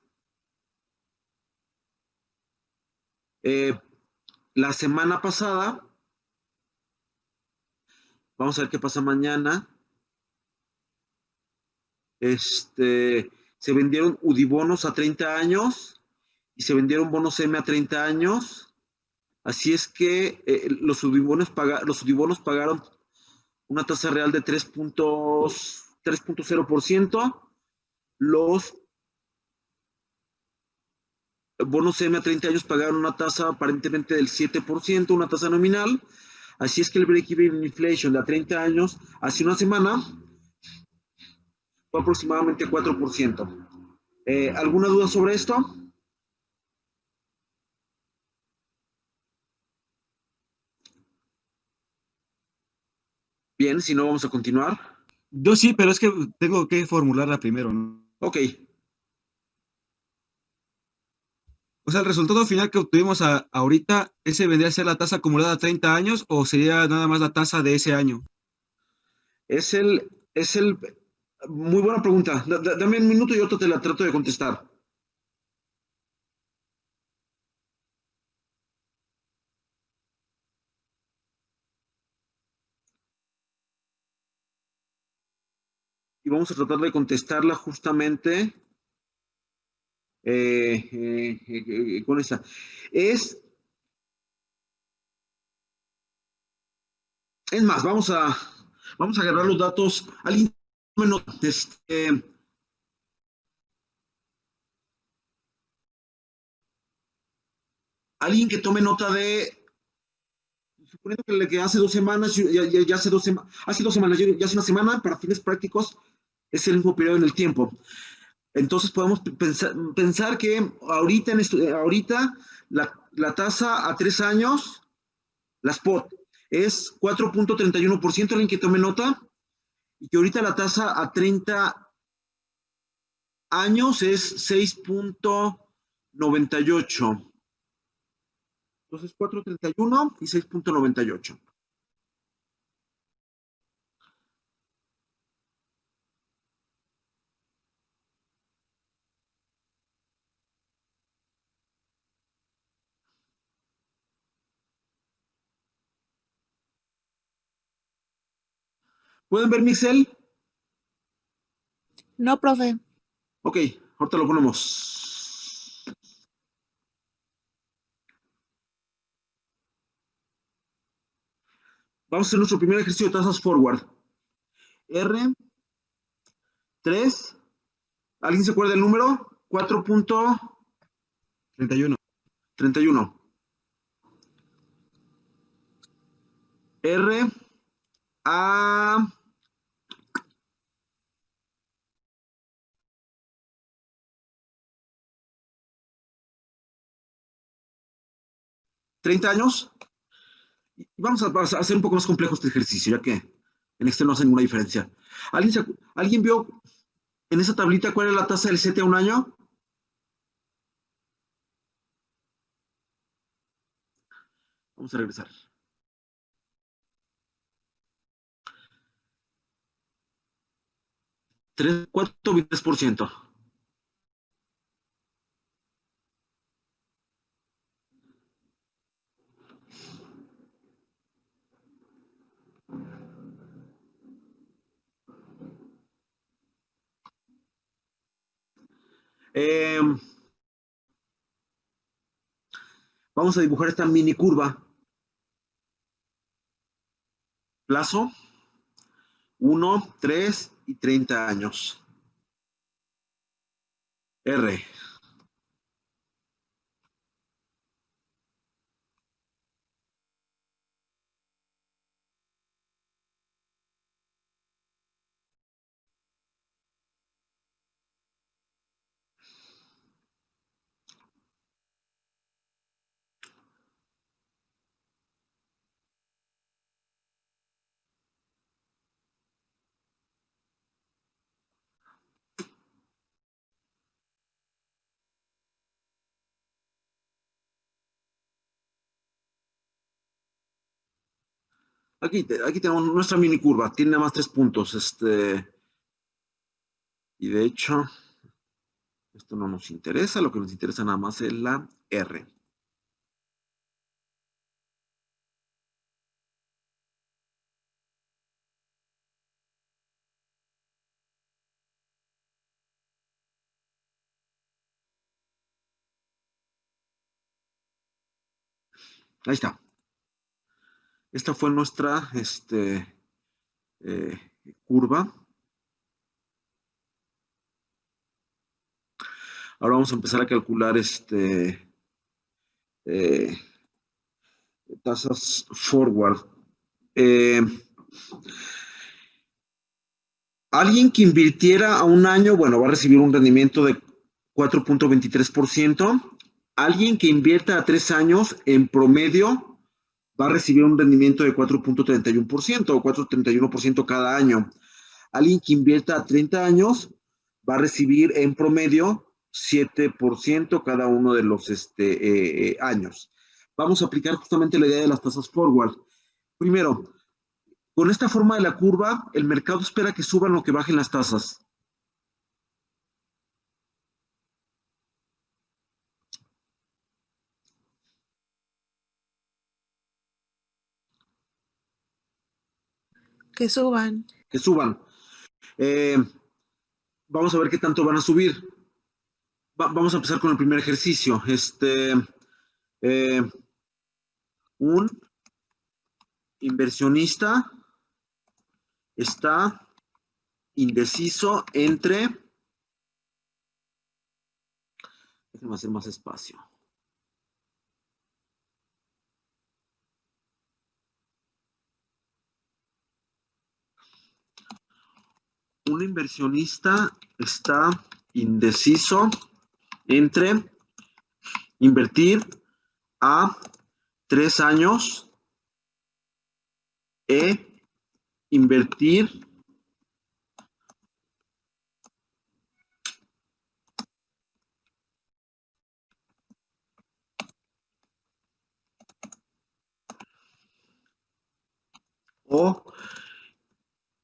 La semana pasada, vamos a ver qué pasa mañana. Se vendieron UDIbonos a 30 años y se vendieron bonos M a 30 años. Así es que los UDIbonos pagaron una tasa real de 3.0%. Los bonos M a 30 años pagaron una tasa aparentemente del 7%, una tasa nominal. Así es que el break-even inflation de a 30 años hace una semana fue aproximadamente 4%. ¿Alguna duda sobre esto? Bien, si no, vamos a continuar. Yo sí, pero es que tengo que formularla primero, ¿no? Ok. O sea, el resultado final que obtuvimos ahorita, ¿ese vendría a ser la tasa acumulada a 30 años o sería nada más la tasa de ese año? Es el, muy buena pregunta. Dame un minuto y otro te la trato de contestar. Y vamos a tratar de contestarla justamente con esa. Es más, vamos a agarrar los datos. Alguien tome nota, alguien que tome nota de, suponiendo que hace 2 semanas, ya hace 2 semanas, ya hace una semana, para fines prácticos, es el mismo periodo en el tiempo. Entonces podemos pensar que ahorita la tasa a 3 años, la spot, es 4.31%, alguien que tome nota, y que ahorita la tasa a 30 años es 6.98. Entonces 4.31 y 6.98. ¿Pueden ver mi Excel? No, profe. Ok, ahorita lo ponemos. Vamos a hacer nuestro primer ejercicio de tasas forward. R3. ¿Alguien se acuerda del número? 31. 4.31. R a 30 años. Vamos a hacer un poco más complejo este ejercicio, ya que en Excel no hace ninguna diferencia. ¿Alguien vio en esa tablita cuál es la tasa del CETE a un año? Vamos a regresar. 4.23%. Vamos a dibujar esta mini curva. Plazo, 1, 3 y 30 años. R. Aquí tenemos nuestra mini curva, tiene nada más 3 puntos. Y de hecho, esto no nos interesa, lo que nos interesa nada más es la R. Ahí está. Esta fue nuestra eh, curva. Ahora vamos a empezar a calcular eh, tasas forward. Eh, Alguien que invirtiera a un año, bueno, va a recibir un rendimiento de 4.23%. Alguien que invierta a 3 años, en promedio, va a recibir un rendimiento de 4.31% o 4.31% cada año. Alguien que invierta a 30 años, va a recibir en promedio 7% cada uno de los años. Vamos a aplicar justamente la idea de las tasas forward. Primero, con esta forma de la curva, el mercado espera que suban o que bajen las tasas. Que suban. Que suban. Vamos a ver qué tanto van a subir. Vamos a empezar con el primer ejercicio. Un inversionista está indeciso entre... Déjenme hacer más espacio. Un inversionista está indeciso entre invertir a 3 años e invertir o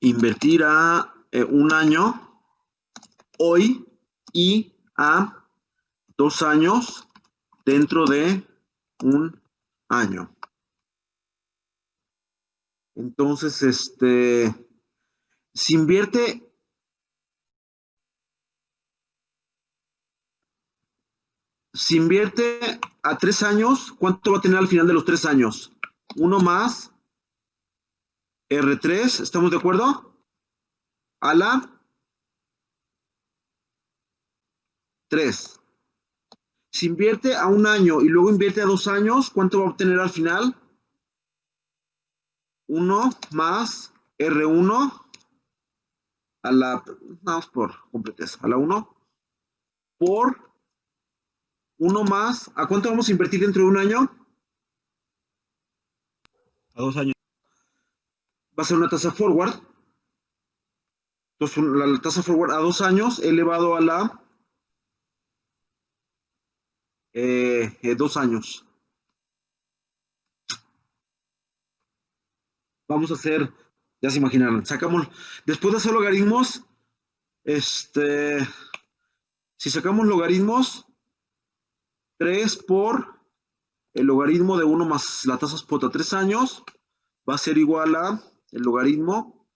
invertir a un año hoy y a 2 años dentro de un año. Entonces, si invierte a 3 años, ¿cuánto va a tener al final de los 3 años? 1 más R3, ¿estamos de acuerdo? A la 3. Si invierte a un año y luego invierte a 2 años, ¿cuánto va a obtener al final? 1 más R1 a la, vamos por completez, a la 1 por 1 más, ¿a cuánto vamos a invertir dentro de un año? A 2 años. Va a ser una tasa forward. Entonces, la tasa forward a 2 años elevado a la 2 años. Vamos a hacer, ya se imaginaron, sacamos, después de hacer logaritmos, si sacamos logaritmos, 3 por el logaritmo de 1 más la tasa spot a 3 años, va a ser igual a el logaritmo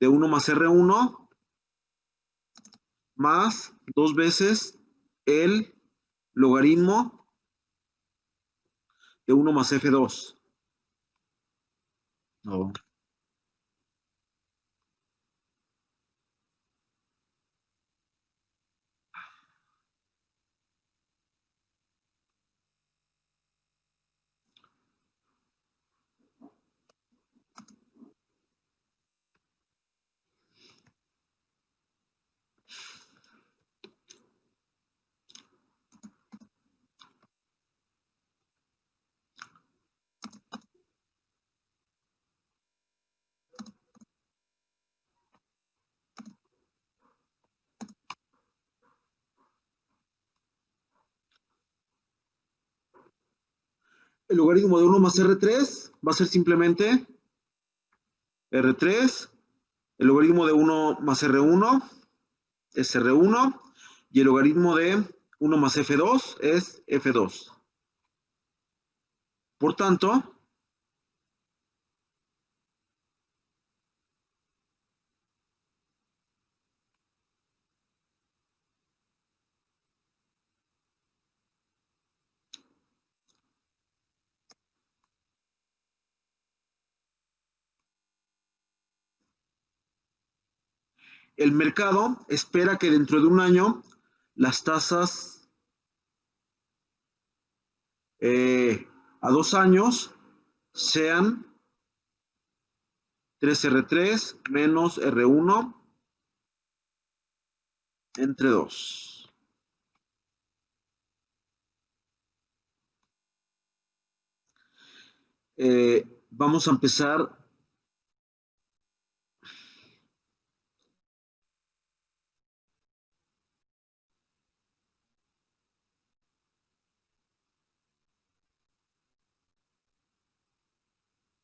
de 1 más R1 más 2 veces el logaritmo de 1 más F2. No. El logaritmo de 1 más R3 va a ser simplemente R3, el logaritmo de 1 más R1 es R1, y el logaritmo de 1 más F2 es F2. Por tanto, el mercado espera que dentro de un año las tasas a 2 años sean 3R3 menos R1 entre 2. Vamos a empezar.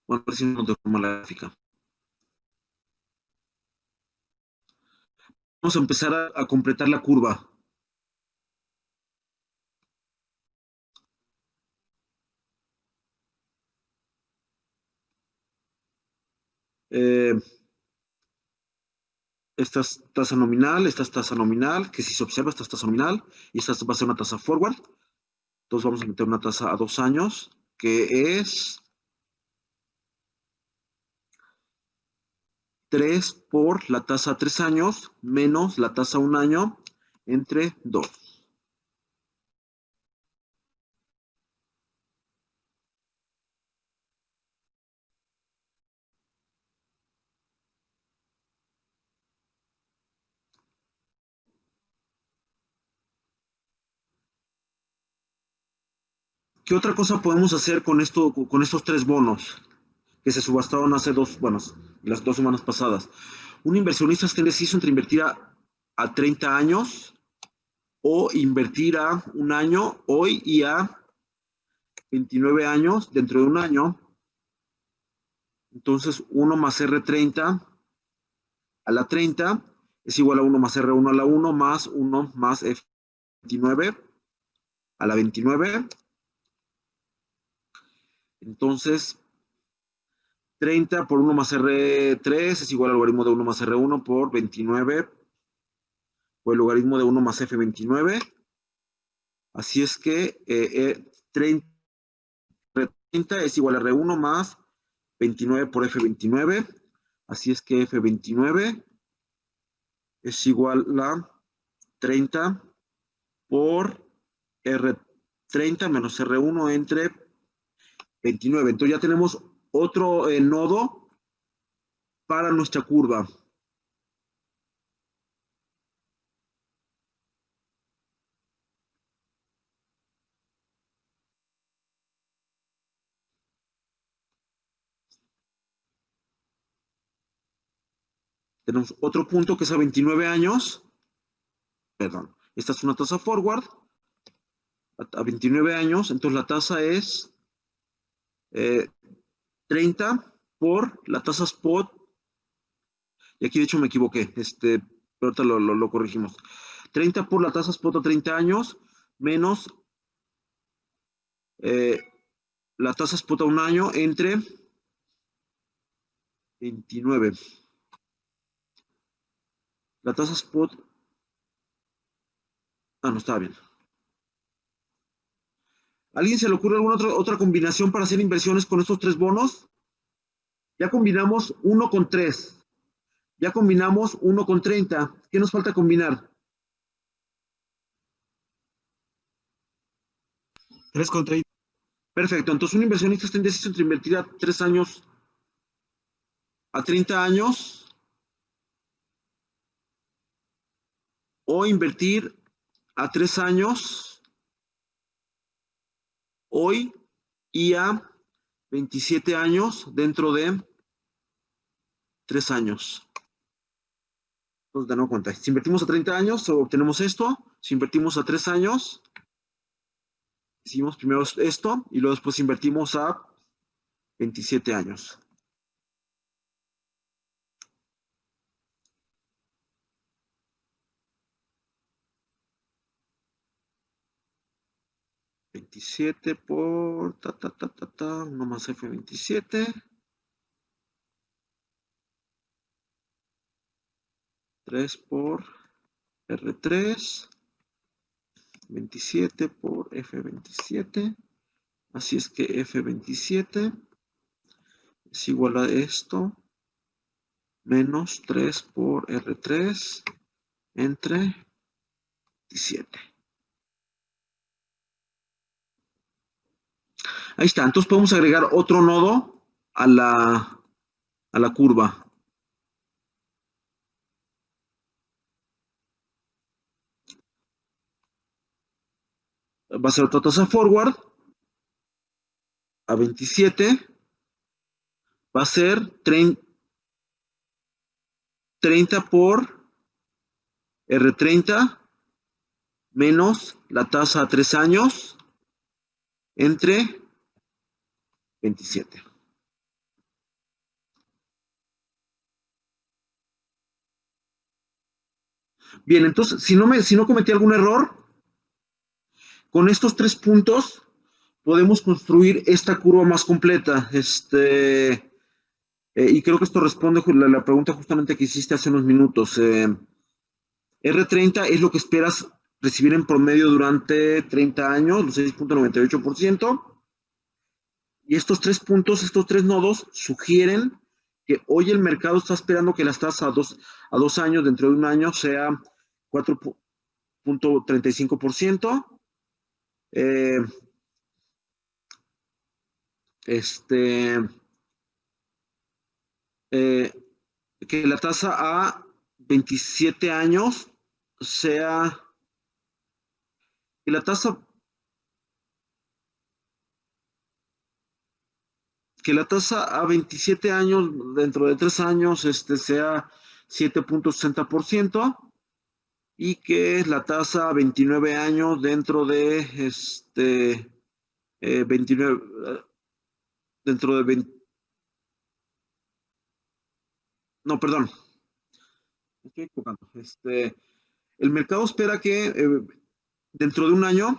Bueno, a ver si no te forma la gráfica. Vamos a empezar a completar la curva. Esta es tasa nominal, esta es tasa nominal, que si se observa, esta es tasa nominal, y esta va a ser una tasa forward. Entonces vamos a meter una tasa a 2 años, que es 3 por la tasa a 3 años, menos la tasa a 1 año, entre 2. ¿Qué otra cosa podemos hacer con esto, con estos 3 bonos que se subastaron hace las 2 semanas pasadas? Un inversionista está indeciso entre invertir a 30 años o invertir a 1 año hoy y a 29 años dentro de 1 año. Entonces 1 más R30 a la 30 es igual a 1 más R1 a la 1 más 1 más F29 a la 29. Entonces 30 por 1 más R3 es igual al logaritmo de 1 más R1 por 29 o el logaritmo de 1 más F29. Así es que 30 es igual a R1 más 29 por F29. Así es que F29 es igual a 30 por R30 menos R1 entre 29. Entonces ya tenemos otro nodo para nuestra curva. Tenemos otro punto que es a 29 años. Perdón, esta es una tasa forward. A 29 años, entonces la tasa es 30 por la tasa spot. Y aquí de hecho me equivoqué, pero ahorita lo corregimos. 30 por la tasa spot a 30 años menos la tasa spot a 1 año entre 29. La tasa spot... no estaba bien. ¿A alguien se le ocurre alguna otra combinación para hacer inversiones con estos 3 bonos? Ya combinamos 1 con 3. Ya combinamos 1 con 30. ¿Qué nos falta combinar? 3 con 30. Perfecto. Entonces un inversionista está indeciso entre invertir a 3 años, a 30 años, o invertir a 3 años, hoy, y a 27 años dentro de 3 años. Entonces, de nuevo cuenta. Si invertimos a 30 años, obtenemos esto. Si invertimos a 3 años, hicimos primero esto y luego después invertimos a 27 años. 27 por uno más F27. 3 por R3. 27 por F27. Así es que F27 es igual a esto. Menos 3 por R3 entre 27. Ahí está. Entonces podemos agregar otro nodo a la curva. Va a ser otra tasa forward a 27. Va a ser 30 por R30 menos la tasa a 3 años entre 27. Bien, entonces, si no cometí algún error, con estos 3 puntos podemos construir esta curva más completa. Y creo que esto responde la pregunta justamente que hiciste hace unos minutos. R30 es lo que esperas recibir en promedio durante 30 años, los 6.98%. Y estos 3 puntos, estos 3 nodos sugieren que hoy el mercado está esperando que las tasas a 2 años, dentro de un año, sea 4.35%. Que la tasa a 27 años sea, que la tasa a 27 años, dentro de 3 años, sea 7.60%, y que la tasa a 29 años dentro de 29, dentro de 20, no, perdón, me estoy equivocando. El mercado espera que dentro de un año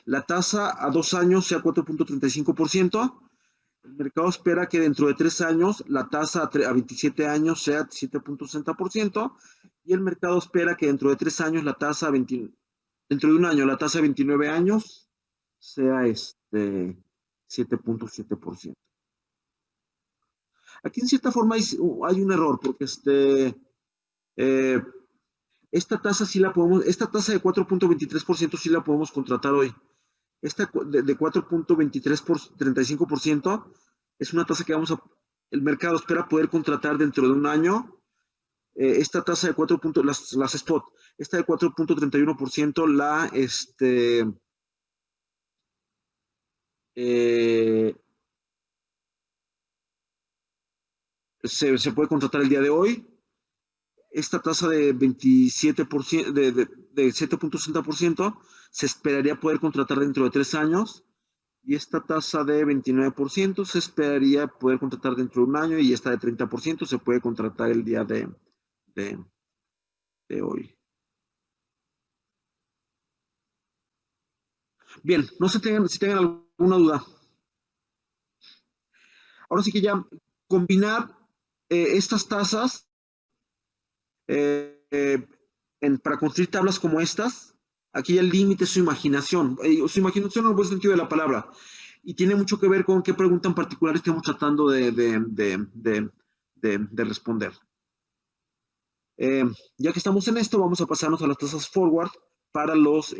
la tasa a 2 años sea 4.35%. El mercado espera que dentro de 3 años la tasa a 27 años sea 7.60%. Y el mercado espera que dentro de 3 años la tasa dentro de un año la tasa a 29 años sea 7.7%. Aquí en cierta forma hay un error, porque esta tasa sí la podemos, esta tasa de 4.23% sí la podemos contratar hoy. Esta de 4.23 por 35% es una tasa que el mercado espera poder contratar dentro de un año. Esta tasa de 4 puntos, las spot, esta de 4.31% se puede contratar el día de hoy. Esta tasa de 27%, de 7.60% se esperaría poder contratar dentro de 3 años. Y esta tasa de 29% se esperaría poder contratar dentro de un año, y esta de 30% se puede contratar el día de hoy. Bien, no sé si tengan alguna duda. Ahora sí que ya combinar estas tasas para construir tablas como estas, aquí el límite es su imaginación en el buen sentido de la palabra, y tiene mucho que ver con qué pregunta en particular estemos tratando de responder. Ya que estamos en esto, vamos a pasarnos a las tasas forward para los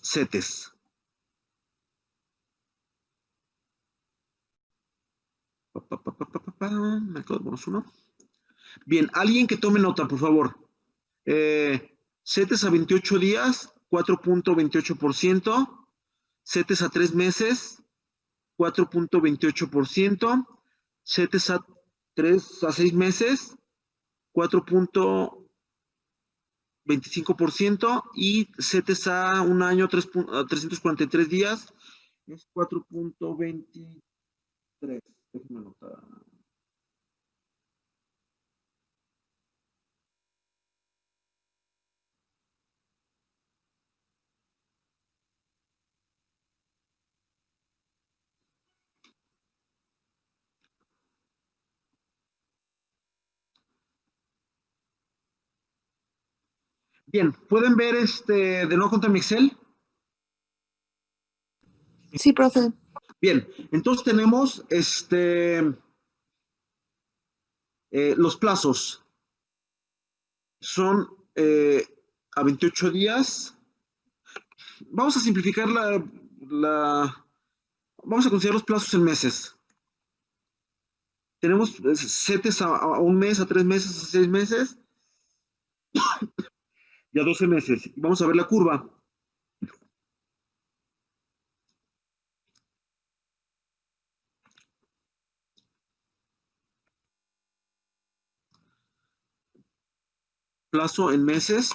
CETES. Mercado de bonos 1. Bien, alguien que tome nota, por favor. CETES a 28 días, 4.28%. CETES a 3 meses, 4.28%. CETES a 6 meses, 4.25%. Y CETES a un año, 343 días, es 4.23%. Déjenme anotar. Bien, ¿pueden ver de nuevo contra mi Excel? Sí, profe. Bien, entonces tenemos los plazos. Son a 28 días. Vamos a simplificar vamos a considerar los plazos en meses. Tenemos setes a un mes, a 3 meses, a 6 meses y a 12 meses. Vamos a ver la curva. Plazo en meses.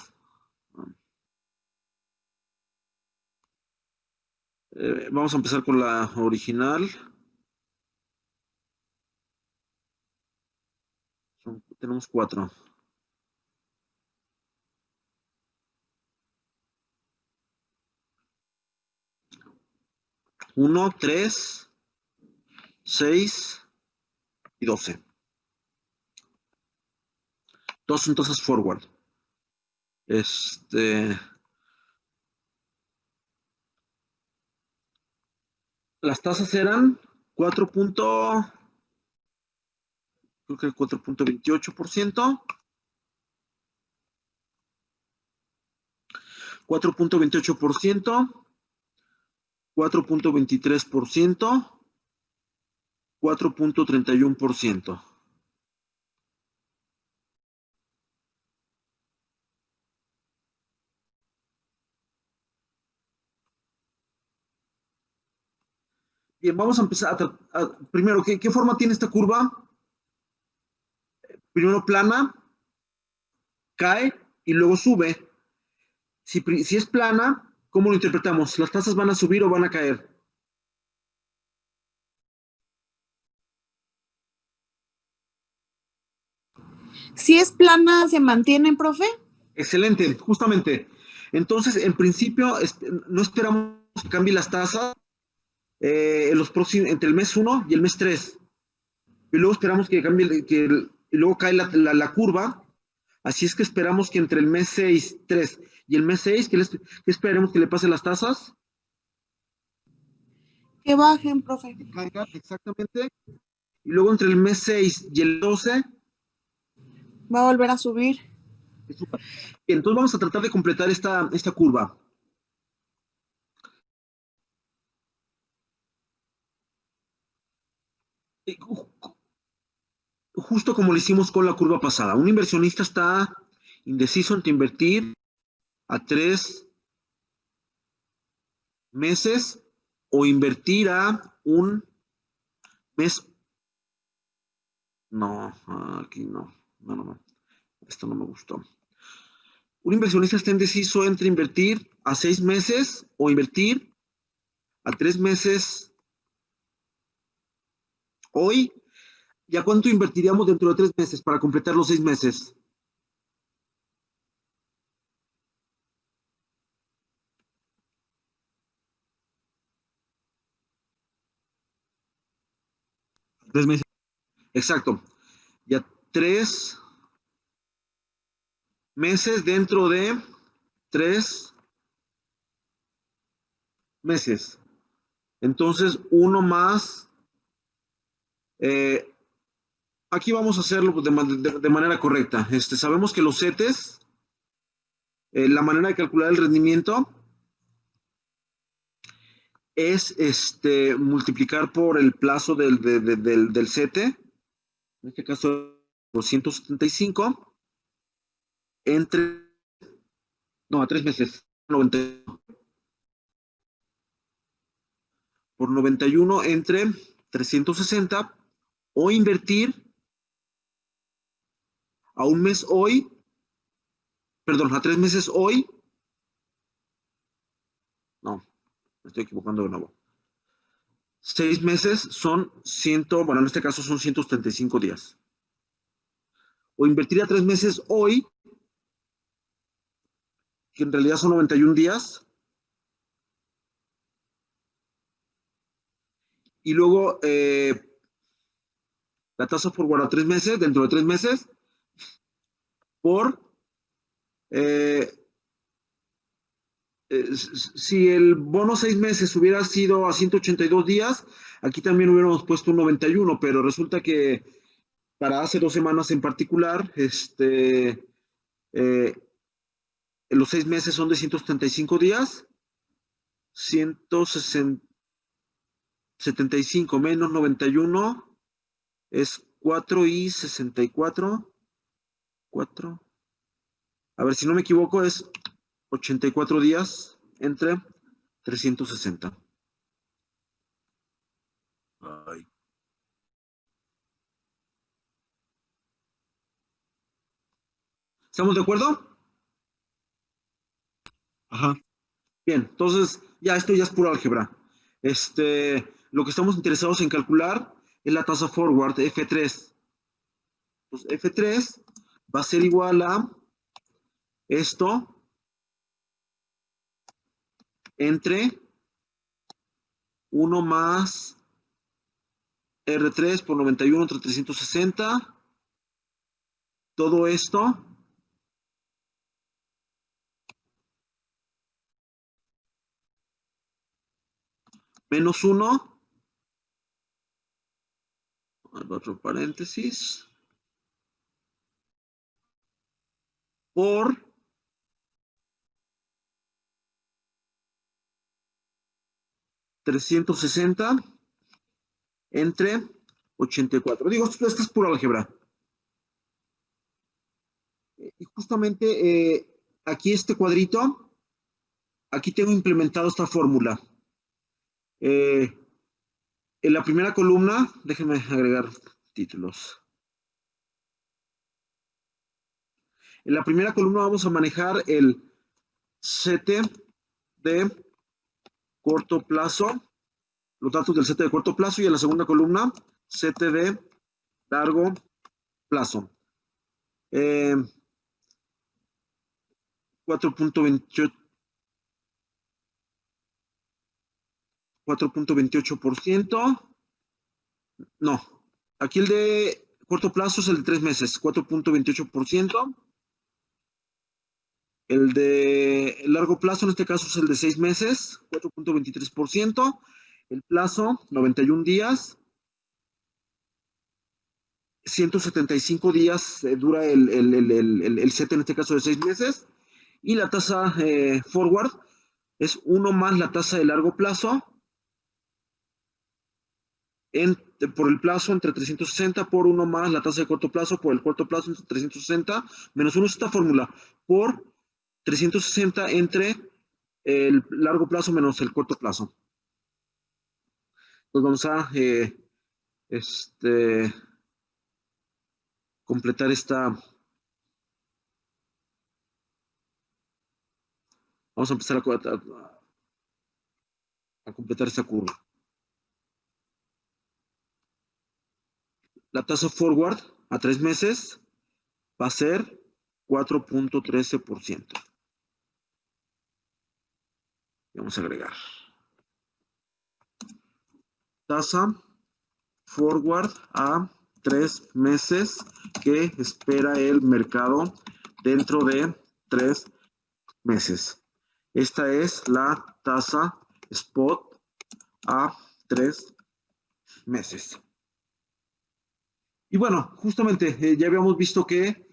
Vamos a empezar con la original. Tenemos 4. 1, 3, 6 y 12. Todas son tasas forward. Las tasas eran 4.28%, 4.28%, 4.23%, 4.31%. Bien, vamos a empezar primero, ¿qué forma tiene esta curva? Primero plana, cae y luego sube. Si es plana, ¿cómo lo interpretamos? ¿Las tasas van a subir o van a caer? Si es plana, ¿se mantienen, profe? Excelente, justamente. Entonces, en principio, no esperamos que cambie las tasas entre el mes 1 y el mes 3. Y luego esperamos que cambie, y luego cae la curva. Así es que esperamos que entre el mes 6, 3 y el mes 6, ¿qué esperemos que le pase las tasas? Que bajen, profe. Que caigan, exactamente. Y luego entre el mes 6 y el 12, Va a volver a subir. bien, entonces vamos a tratar de completar esta curva. Justo como lo hicimos con la curva pasada. Un inversionista está indeciso entre invertir a 3 meses o invertir a un mes. No, aquí no. No. Esto no me gustó. Un inversionista está indeciso entre invertir a 6 meses o invertir a 3 meses hoy. ¿Y a cuánto invertiríamos dentro de 3 meses para completar los 6 meses? ¿3 meses? Exacto. Ya 3 meses dentro de 3 meses. Entonces, uno más. Aquí vamos a hacerlo de manera correcta. Sabemos que los CETES, la manera de calcular el rendimiento es multiplicar por el plazo del CETE, en este caso 275, a 3 meses, 90, por 91 entre 360, o invertir a un mes hoy, perdón, a 3 meses hoy. No, me estoy equivocando de nuevo. 6 meses son bueno, en este caso son 175 días. O invertir a 3 meses hoy, que en realidad son 91 días. Y luego la tasa forward a 3 meses, dentro de 3 meses, por Si el bono 6 meses hubiera sido a 182 días, aquí también hubiéramos puesto un 91, pero resulta que para hace 2 semanas en particular, los 6 meses son de 175 días, 175 menos 91 es 4 y 64. 4. A ver, si no me equivoco, es 84 días entre 360. Ay. ¿Estamos de acuerdo? Ajá. Bien, entonces ya esto ya es pura álgebra. Lo que estamos interesados en calcular es la tasa forward F3. Entonces, F3 va a ser igual a esto entre 1 más R3 por 91 entre 360. Todo esto menos 1, otro paréntesis, por 360 entre 84. Digo, esto es pura álgebra. Y justamente aquí este cuadrito, aquí tengo implementado esta fórmula. En la primera columna, déjenme agregar títulos. En la primera columna vamos a manejar el CT de corto plazo, los datos del CT de corto plazo, y en la segunda columna, CT de largo plazo. 4.28%. No, aquí el de corto plazo es el de 3 meses, 4.28%. El de largo plazo, en este caso, es el de 6 meses, 4.23%. El plazo, 91 días. 175 días dura el set, en este caso, de 6 meses. Y la tasa forward es 1 más la tasa de largo plazo por el plazo entre 360 por 1 más la tasa de corto plazo por el corto plazo entre 360 menos 1 es esta fórmula por 360 entre el largo plazo menos el corto plazo. Entonces vamos a completar vamos a empezar a completar esta curva. La tasa forward a 3 meses va a ser 4.13%. Vamos a agregar. Tasa forward a 3 meses que espera el mercado dentro de 3 meses. Esta es la tasa spot a 3 meses. Y bueno, justamente ya habíamos visto que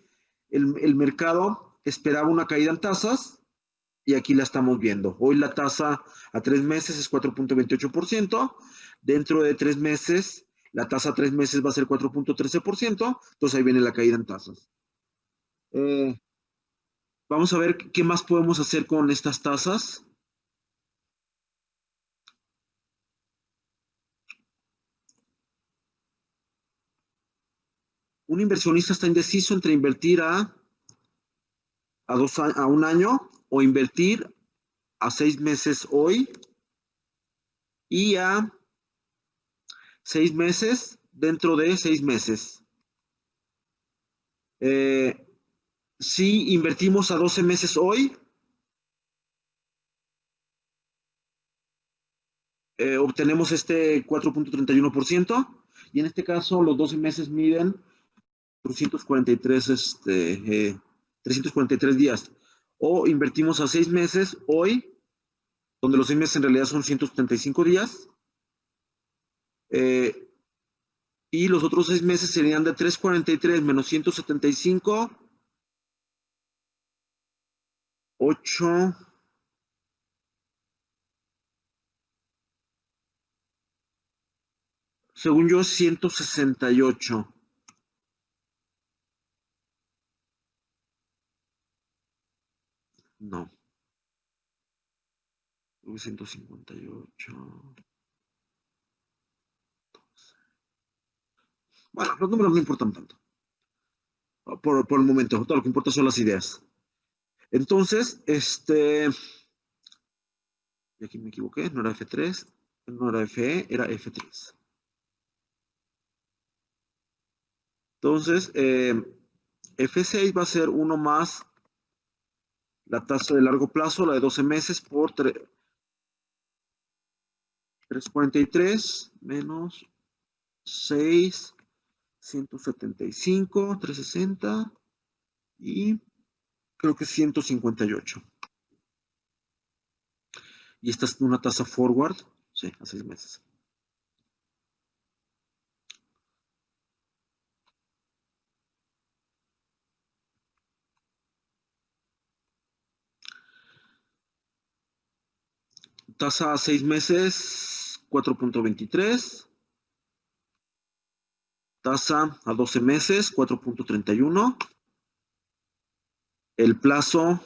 el mercado esperaba una caída en tasas y aquí la estamos viendo. Hoy la tasa a 3 meses es 4.28%. Dentro de 3 meses, la tasa a 3 meses va a ser 4.13%. Entonces ahí viene la caída en tasas. Vamos a ver qué más podemos hacer con estas tasas. Un inversionista está indeciso entre invertir a 1 año o invertir a 6 meses hoy y a 6 meses dentro de 6 meses. Si invertimos a 12 meses hoy, obtenemos este 4.31%, y en este caso los 12 meses miden 343 días. O invertimos a 6 meses hoy donde los 6 meses en realidad son 175 días. Y los otros 6 meses serían de 343 menos 175, 8, según yo, 168. No. 158. Bueno, los números no importan tanto. Por el momento, todo lo que importa son las ideas. Entonces, y aquí me equivoqué, no era F3, no era FE, era F3. Entonces, F6 va a ser 1 más la tasa de largo plazo, la de 12 meses, por 343 menos 6, 175, 360 y creo que 158. Y esta es una tasa forward, sí, a 6 meses. Tasa a 6 meses, 4.23. Tasa a 12 meses, 4.31. El plazo,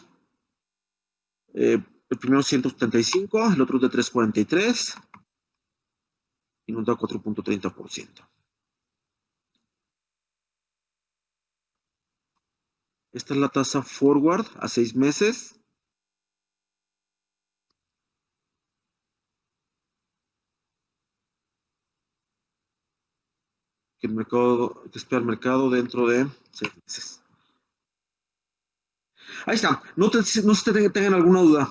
el primero 175, el otro de 343. Y nos da 4.30%. Esta es la tasa forward a 6 meses. Que espera el mercado dentro de 6 meses. Ahí está. No se tengan alguna duda.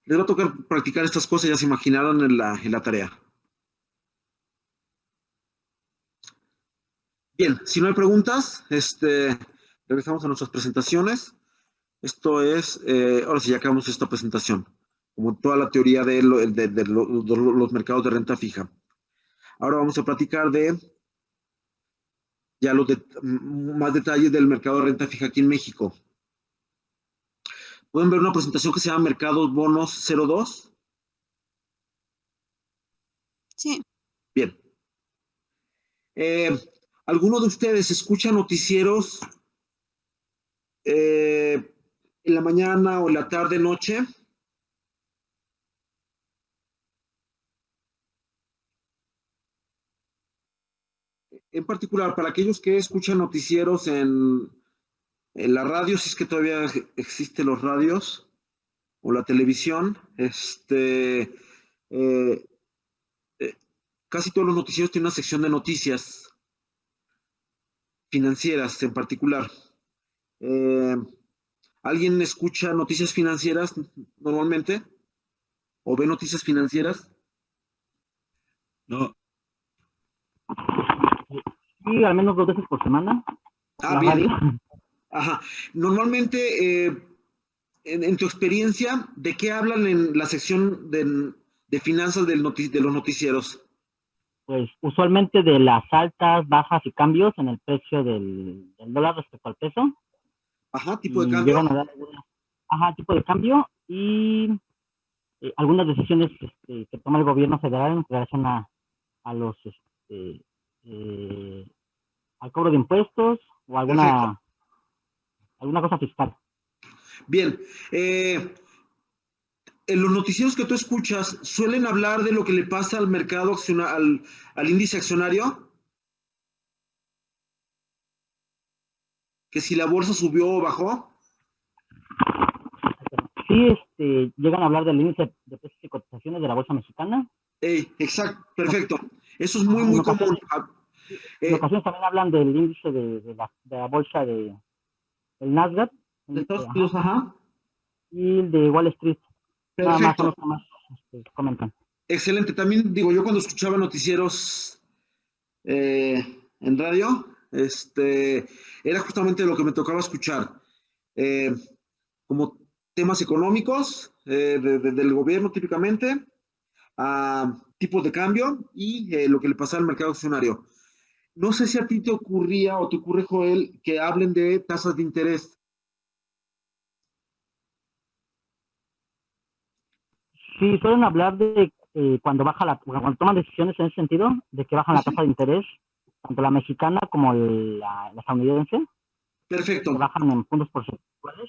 Les va a tocar practicar estas cosas, ya se imaginaron en la tarea. Bien, si no hay preguntas, regresamos a nuestras presentaciones. Esto es, ahora sí, ya acabamos esta presentación, como toda la teoría de los mercados de renta fija. Ahora vamos a platicar de ya más detalles del mercado de renta fija aquí en México. Pueden ver una presentación que se llama Mercados Bonos 02. Sí. Bien. ¿Alguno de ustedes escucha noticieros en la mañana o en la tarde, noche? En particular, para aquellos que escuchan noticieros en la radio, si es que todavía existen los radios, o la televisión, casi todos los noticieros tienen una sección de noticias financieras en particular. ¿Alguien escucha noticias financieras normalmente? ¿O ve noticias financieras? No, Sí, al menos 2 veces por semana. La Bien. radio. Ajá. Normalmente, en tu experiencia, ¿de qué hablan en la sección de finanzas de los noticieros? Pues usualmente de las altas, bajas y cambios en el precio del dólar respecto al peso. Ajá, tipo de Y cambio. llegan a dar tipo de cambio y algunas decisiones que toma el gobierno federal en relación a los al cobro de impuestos o Perfecto. alguna cosa fiscal. Bien. En los noticieros que tú escuchas, ¿suelen hablar de lo que le pasa al mercado al índice accionario? ¿Que si la bolsa subió o bajó? Sí, llegan a hablar del índice de precios y cotizaciones de la bolsa mexicana. Exacto, perfecto. Eso es muy, En muy ocasiones, común. en ocasiones también hablan del índice de la bolsa del Nasdaq De Estados Unidos, ajá. y el de Wall Street. Nada más son Perfecto. los que más comentan. Excelente. También digo, yo cuando escuchaba noticieros en radio, era justamente lo que me tocaba escuchar. Como temas económicos del gobierno típicamente, a tipos de cambio y lo que le pasa al mercado accionario. No sé si a ti te ocurría o te ocurre, Joel, que hablen de tasas de interés. Sí, suelen hablar de cuando cuando toman decisiones en ese sentido, de que bajan la tasa de interés, tanto la mexicana como la estadounidense, Perfecto. que bajan en puntos porcentuales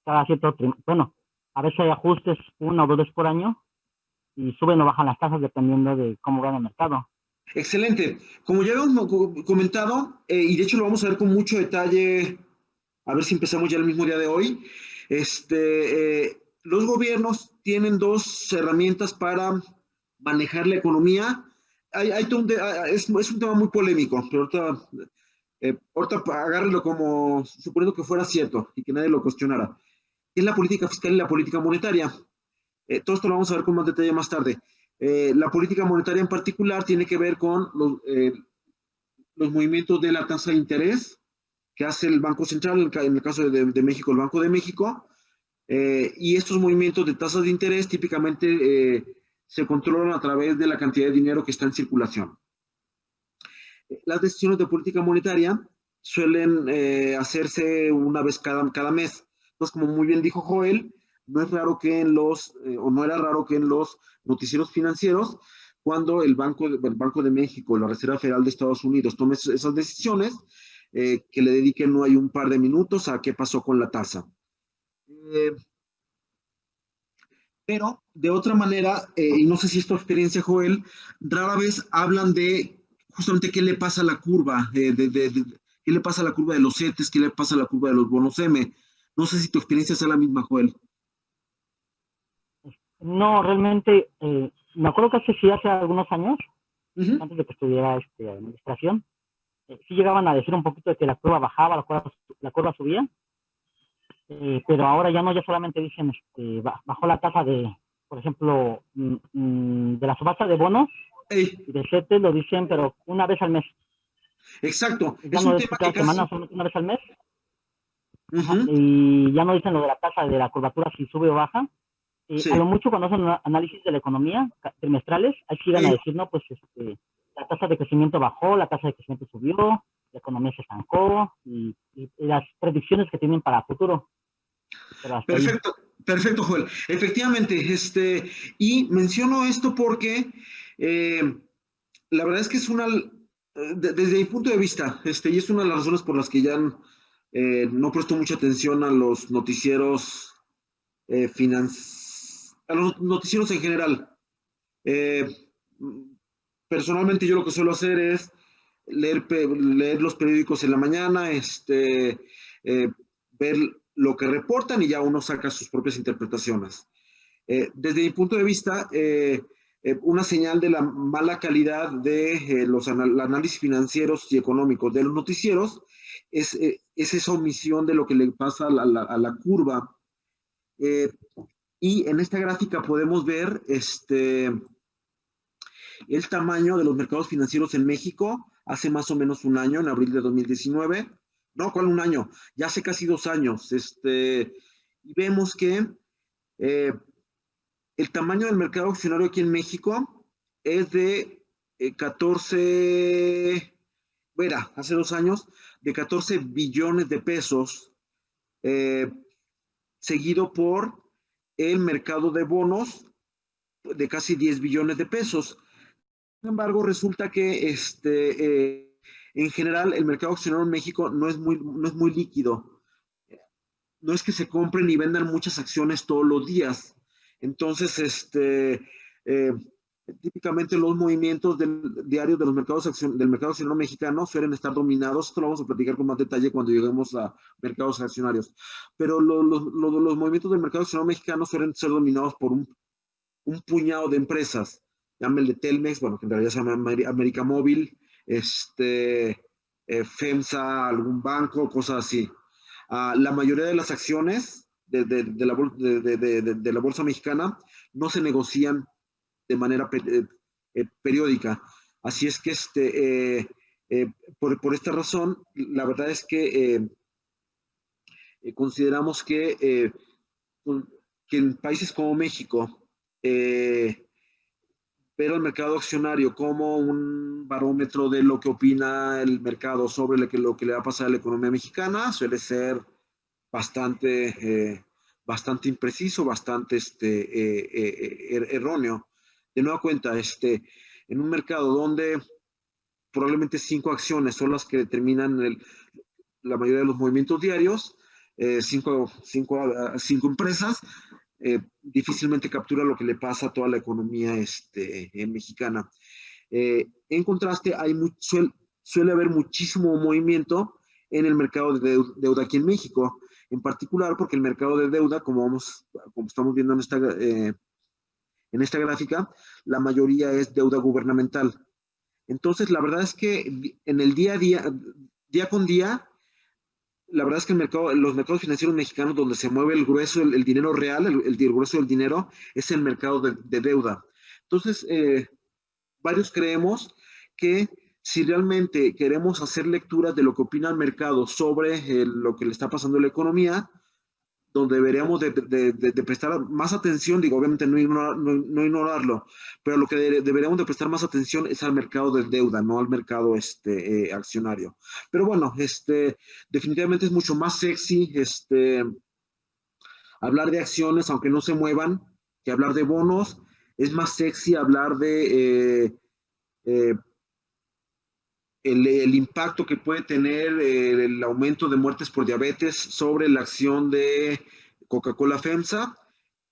cada cierto trimestre. Bueno, a veces hay ajustes 1 o 2 veces por año y suben o bajan las tasas dependiendo de cómo va en el mercado. Excelente. Como ya hemos comentado, y de hecho lo vamos a ver con mucho detalle, a ver si empezamos ya el mismo día de hoy, los gobiernos tienen dos herramientas para manejar la economía. Es un tema muy polémico, pero ahorita agárrelo como suponiendo que fuera cierto y que nadie lo cuestionara. Es la política fiscal y la política monetaria. Todo esto lo vamos a ver con más detalle más tarde. La política monetaria en particular tiene que ver con los movimientos de la tasa de interés que hace el Banco Central, en el caso de México, el Banco de México, y estos movimientos de tasas de interés típicamente se controlan a través de la cantidad de dinero que está en circulación. Las decisiones de política monetaria suelen hacerse una vez cada mes. Entonces, como muy bien dijo Joel, no es raro que o no era raro que en los noticieros financieros, cuando el Banco de México, la Reserva Federal de Estados Unidos tome esas decisiones, que le dediquen no hay un par de minutos a qué pasó con la tasa. Pero de otra manera, y no sé si es tu experiencia, Joel, rara vez hablan de justamente qué le pasa a la curva, qué le pasa a la curva de los CETES, qué le pasa a la curva de los bonos M. No sé si tu experiencia sea la misma, Joel. No, realmente, me acuerdo que hace algunos años, Uh-huh. antes de que estudiara administración, sí llegaban a decir un poquito de que la curva bajaba, la curva subía, pero ahora ya no, ya solamente dicen, bajó la tasa por ejemplo, de la subasta de bonos Hey, y de CETES, lo dicen, pero una vez al mes. exacto, Ya es un no es tema que cada semana, casi... solamente una vez al mes. Ajá, Uh-huh. y ya no dicen lo de la tasa de la curvatura si sube o baja. A lo Sí, mucho cuando hacen análisis de la economía trimestrales, ahí sí van a hey, decir, no, pues la tasa de crecimiento bajó, la tasa de crecimiento subió, la economía se estancó y las predicciones que tienen para el futuro. Pero hasta ahí. perfecto, perfecto, Joel. Efectivamente, y menciono esto porque eh, la verdad es que desde mi punto de vista, y es una de las razones por las que ya no presto mucha atención a los noticieros a los noticieros en general. Eh, Personalmente yo lo que suelo hacer es leer los periódicos en la mañana, ver lo que reportan y ya uno saca sus propias interpretaciones. Desde mi punto de vista, una señal de la mala calidad de los análisis financieros y económicos de los noticieros es esa omisión de lo que le pasa a la curva. Eh, y en esta gráfica podemos ver el tamaño de los mercados financieros en México hace más o menos un año, en abril de 2019. No, ¿cuál un año? Ya hace casi 2 años. Y vemos que eh, el tamaño del mercado accionario aquí en México es de 14, hace 2 años, de 14 billones de pesos, eh, seguido por el mercado de bonos de casi 10 billones de pesos. Sin embargo, resulta que en general el mercado accionario en México no es muy líquido. No es que se compren y vendan muchas acciones todos los días. Entonces, eh, típicamente los movimientos diarios de del mercado accionario mexicano suelen estar dominados. Esto lo vamos a platicar con más detalle cuando lleguemos a mercados accionarios. Pero los movimientos del mercado accionario mexicano suelen ser dominados por un puñado de empresas. Llámenle Telmex, bueno, que en realidad se llama América Móvil, FEMSA, algún banco, cosas así. La mayoría de las acciones de la bolsa mexicana no se negocian de manera periódica. Así es que por esta razón, la verdad es que consideramos que que en países como México, ver al mercado accionario como un barómetro de lo que opina el mercado sobre lo que le va a pasar a la economía mexicana suele ser bastante impreciso, bastante erróneo. De nueva cuenta, en un mercado donde probablemente 5 acciones son las que determinan la mayoría de los movimientos diarios, cinco empresas, difícilmente captura lo que le pasa a toda la economía mexicana. En contraste, suele haber muchísimo movimiento en el mercado de deuda aquí en México, en particular porque el mercado de deuda, como estamos viendo en esta gráfica, la mayoría es deuda gubernamental. Entonces, la verdad es que en el día a día con día, la verdad es que los mercados financieros mexicanos donde se mueve el grueso, el dinero real, el grueso del dinero, es el mercado de deuda. Entonces, varios creemos que si realmente queremos hacer lecturas de lo que opina el mercado sobre lo que le está pasando a la economía, donde deberíamos de prestar más atención, digo, obviamente no ignorarlo, pero lo que deberíamos de prestar más atención es al mercado de deuda, no al mercado accionario. Pero bueno, definitivamente es mucho más sexy hablar de acciones, aunque no se muevan, que hablar de bonos. Es más sexy hablar de el impacto que puede tener el aumento de muertes por diabetes sobre la acción de Coca-Cola FEMSA,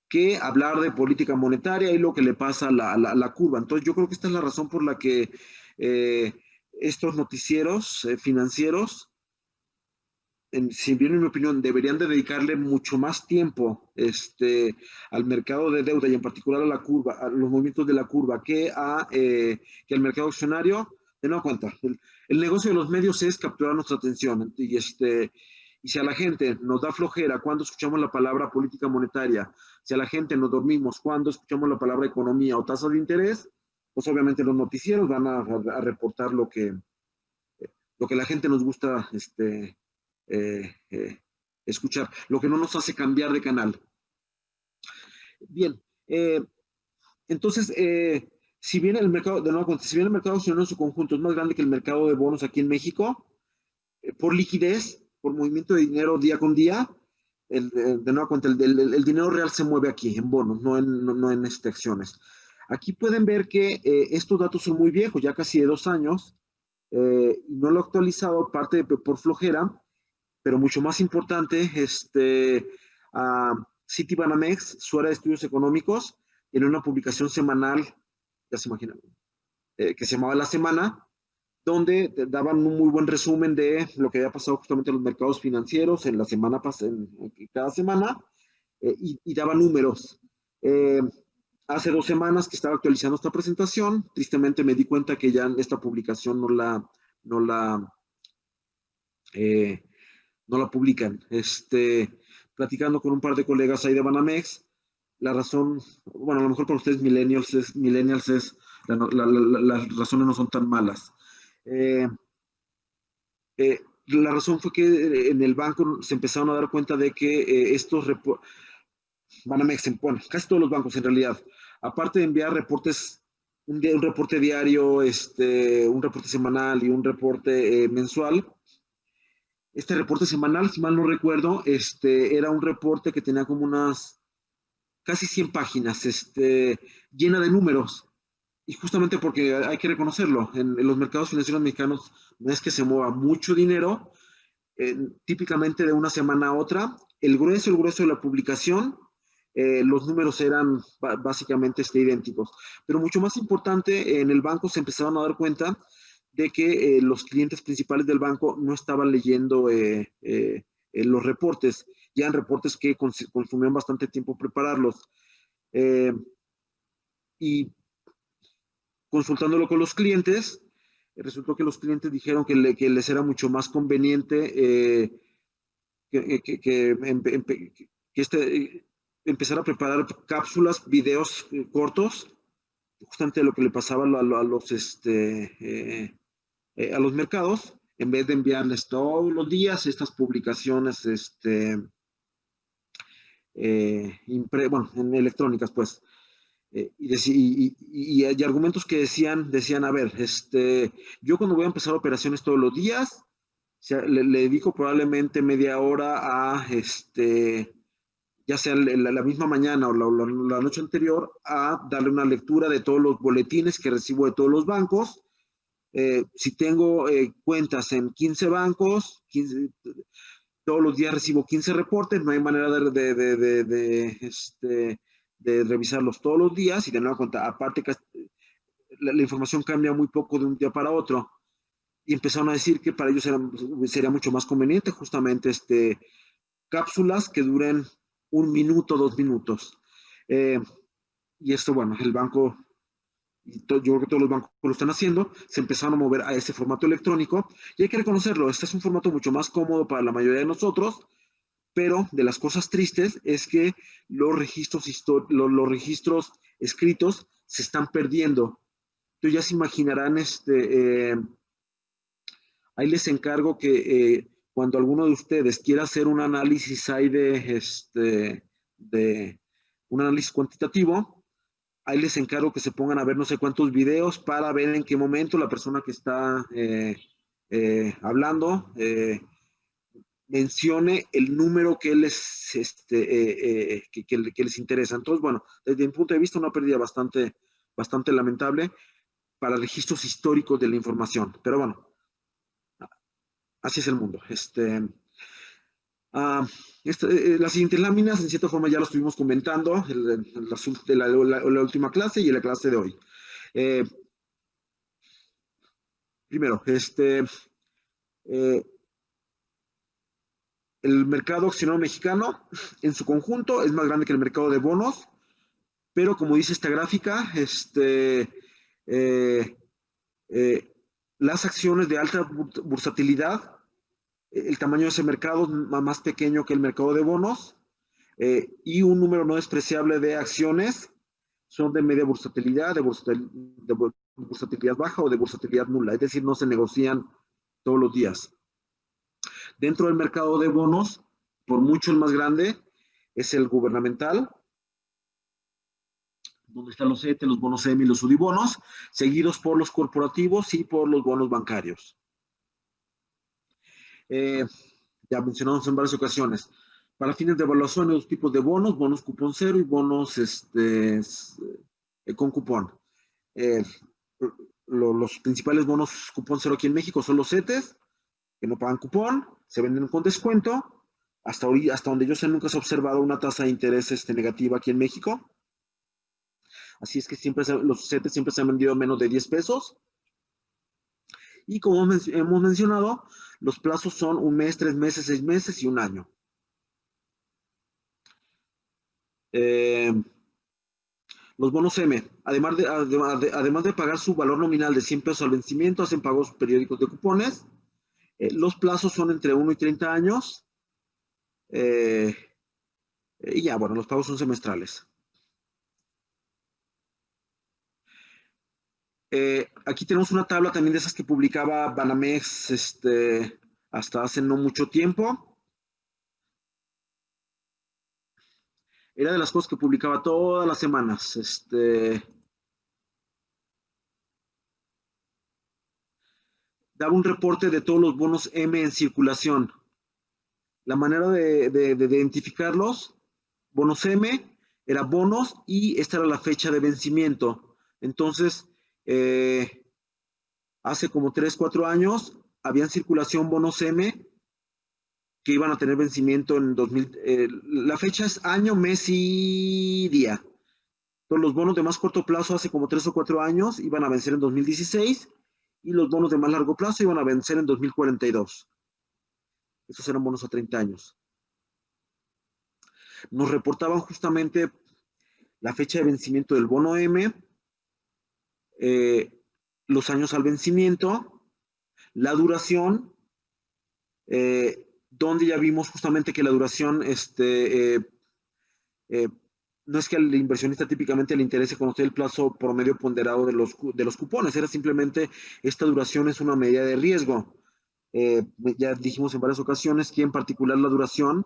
que hablar de política monetaria y lo que le pasa a la curva. Entonces yo creo que esta es la razón por la que estos noticieros financieros, si bien en mi opinión, deberían de dedicarle mucho más tiempo al mercado de deuda y en particular a la curva, a los movimientos de la curva, que al mercado accionario. De nueva cuenta, el negocio de los medios es capturar nuestra atención y si a la gente nos da flojera cuando escuchamos la palabra política monetaria, si a la gente nos dormimos cuando escuchamos la palabra economía o tasa de interés, pues obviamente los noticieros van a reportar lo que la gente nos gusta eh, eh, escuchar, lo que no nos hace cambiar de canal. Bien, entonces, si bien el mercado, de nuevo, si bien el mercado accionario en su conjunto es más grande que el mercado de bonos aquí en México, por liquidez, por movimiento de dinero día con día, de nueva cuenta, el dinero real se mueve aquí, en bonos, no en acciones. Aquí pueden ver que estos datos son muy viejos, ya casi de 2 años, y no lo he actualizado, parte por flojera, pero mucho más importante, Citibanamex, su área de estudios económicos, tiene una publicación semanal, ya se imaginan, que se llamaba La Semana, donde daban un muy buen resumen de lo que había pasado justamente en los mercados financieros en la semana pasada, cada semana, y daba números. Hace 2 semanas que estaba actualizando esta presentación, tristemente me di cuenta que ya esta publicación no la publican. Platicando con un par de colegas ahí de Banamex, la razón, bueno, a lo mejor para ustedes millennials las razones no son tan malas. La razón fue que en el banco se empezaron a dar cuenta de que Banamex, bueno, casi todos los bancos en realidad, aparte de enviar reportes, un reporte diario, un reporte semanal y un reporte mensual, este reporte semanal, si mal no recuerdo, era un reporte que tenía como unas casi 100 páginas, llena de números. Y justamente porque hay que reconocerlo, en los mercados financieros mexicanos no es que se mueva mucho dinero, típicamente de una semana a otra. El grueso de la publicación, los números eran básicamente idénticos. Pero mucho más importante, en el banco se empezaron a dar cuenta de que los clientes principales del banco no estaban leyendo los reportes, ya en reportes que consumían bastante tiempo prepararlos. Y consultándolo con los clientes, resultó que los clientes dijeron que les era mucho más conveniente empezar a preparar cápsulas, videos cortos, justamente lo que le pasaba a los mercados, en vez de enviarles todos los días estas publicaciones bueno, en electrónicas, pues. Y argumentos que decían, a ver, yo cuando voy a empezar operaciones todos los días, le dedico probablemente media hora a, ya sea la misma mañana o la noche anterior, a darle una lectura de todos los boletines que recibo de todos los bancos. Si tengo cuentas en 15 bancos, todos los días recibo 15 reportes, no hay manera de revisarlos todos los días y de nueva cuenta, aparte que la información cambia muy poco de un día para otro. Y empezaron a decir que para ellos sería mucho más conveniente justamente cápsulas que duren 1 minuto, 2 minutos. Y esto, bueno, el banco, yo creo que todos los bancos lo están haciendo, se empezaron a mover a ese formato electrónico y hay que reconocerlo, este es un formato mucho más cómodo para la mayoría de nosotros, pero de las cosas tristes es que los registros escritos se están perdiendo. Entonces ya se imaginarán, ahí les encargo que cuando alguno de ustedes quiera hacer un análisis ahí de un análisis cuantitativo, ahí les encargo que se pongan a ver no sé cuántos videos para ver en qué momento la persona que está hablando mencione el número que les, que les interesa. Entonces, bueno, desde mi punto de vista, una pérdida bastante lamentable para registros históricos de la información. Pero bueno, así es el mundo. Las siguientes láminas, en cierta forma, ya lo estuvimos comentando en la última clase y en la clase de hoy. Primero, el mercado accionario mexicano en su conjunto es más grande que el mercado de bonos, pero como dice esta gráfica, las acciones de alta bursatilidad, el tamaño de ese mercado es más pequeño que el mercado de bonos, y un número no despreciable de acciones son de media bursatilidad, de bursatilidad baja o de bursatilidad nula, es decir, no se negocian todos los días. Dentro del mercado de bonos, por mucho el más grande es el gubernamental, donde están los CETES, los bonos EMI y los UDIbonos, seguidos por los corporativos y por los bonos bancarios. Ya mencionamos en varias ocasiones. Para fines de evaluación hay dos tipos de bonos, bonos cupón cero y bonos con cupón. Los principales bonos cupón cero aquí en México son los CETES, que no pagan cupón, se venden con descuento. Hasta donde yo sé, nunca se ha observado una tasa de interés negativa aquí en México. Así es que los CETES siempre se han vendido a menos de 10 pesos. Y como hemos mencionado, los plazos son 1 mes, 3 meses, 6 meses y 1 año. Los bonos M, además de pagar su valor nominal de 100 pesos al vencimiento, hacen pagos periódicos de cupones. Los plazos son entre 1 y 30 años. Y ya, bueno, los pagos son semestrales. Aquí tenemos una tabla también de esas que publicaba Banamex hasta hace no mucho tiempo. Era de las cosas que publicaba todas las semanas. Daba un reporte de todos los bonos M en circulación. La manera de identificarlos, bonos M, era bonos y esta era la fecha de vencimiento. Entonces, hace como 3, 4 años, había en circulación bonos M que iban a tener vencimiento en 2000. La fecha es año, mes y día. Entonces, los bonos de más corto plazo hace como 3 o 4 años iban a vencer en 2016 y los bonos de más largo plazo iban a vencer en 2042. Esos eran bonos a 30 años. Nos reportaban justamente la fecha de vencimiento del bono M, los años al vencimiento, la duración, donde ya vimos justamente que la duración, no es que al inversionista típicamente le interese conocer el plazo promedio ponderado de los cupones, era simplemente esta duración es una medida de riesgo. Ya dijimos en varias ocasiones que en particular la duración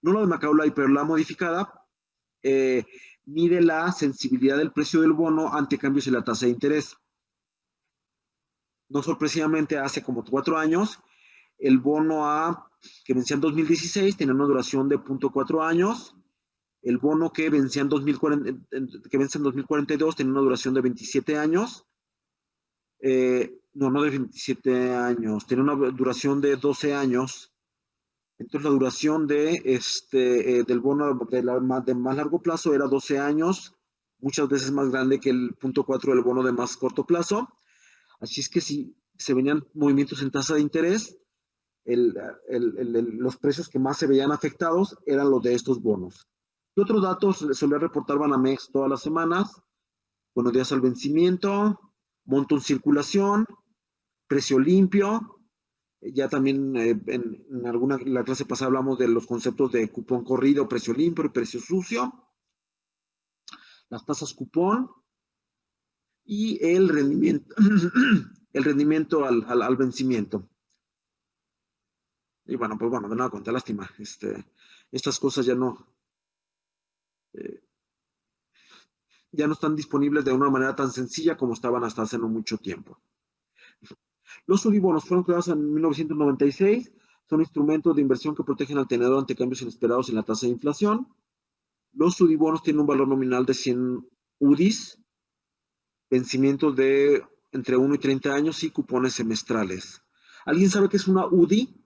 no la de Macaulay, pero la modificada, mide la sensibilidad del precio del bono ante cambios en la tasa de interés. No sorpresivamente, hace como 4 años, el bono A, que vencía en 2016, tenía una duración de 0.4 años. El bono que vencía en 2040, que vence en 2042 tenía una duración de 27 años. No de 27 años, tenía una duración de 12 años. Entonces la duración del bono de más largo plazo era 12 años, muchas veces más grande que el 0.4 del bono de más corto plazo. Así es que si se venían movimientos en tasa de interés, los precios que más se veían afectados eran los de estos bonos. ¿Qué otros datos solía reportar Banamex todas las semanas? Buenos días al vencimiento, monto en circulación, precio limpio. Ya también en la clase pasada hablamos de los conceptos de cupón corrido, precio limpio y precio sucio. Las tasas cupón y el rendimiento, el rendimiento al vencimiento. Y bueno, pues bueno, de nada cuenta, lástima. Estas cosas ya no están disponibles de una manera tan sencilla como estaban hasta hace no mucho tiempo. Los subibonos fueron creados en 1996, son instrumentos de inversión que protegen al tenedor ante cambios inesperados en la tasa de inflación. Los subibonos tienen un valor nominal de 100 UDIs, vencimientos de entre 1 y 30 años y cupones semestrales. ¿Alguien sabe qué es una UDI?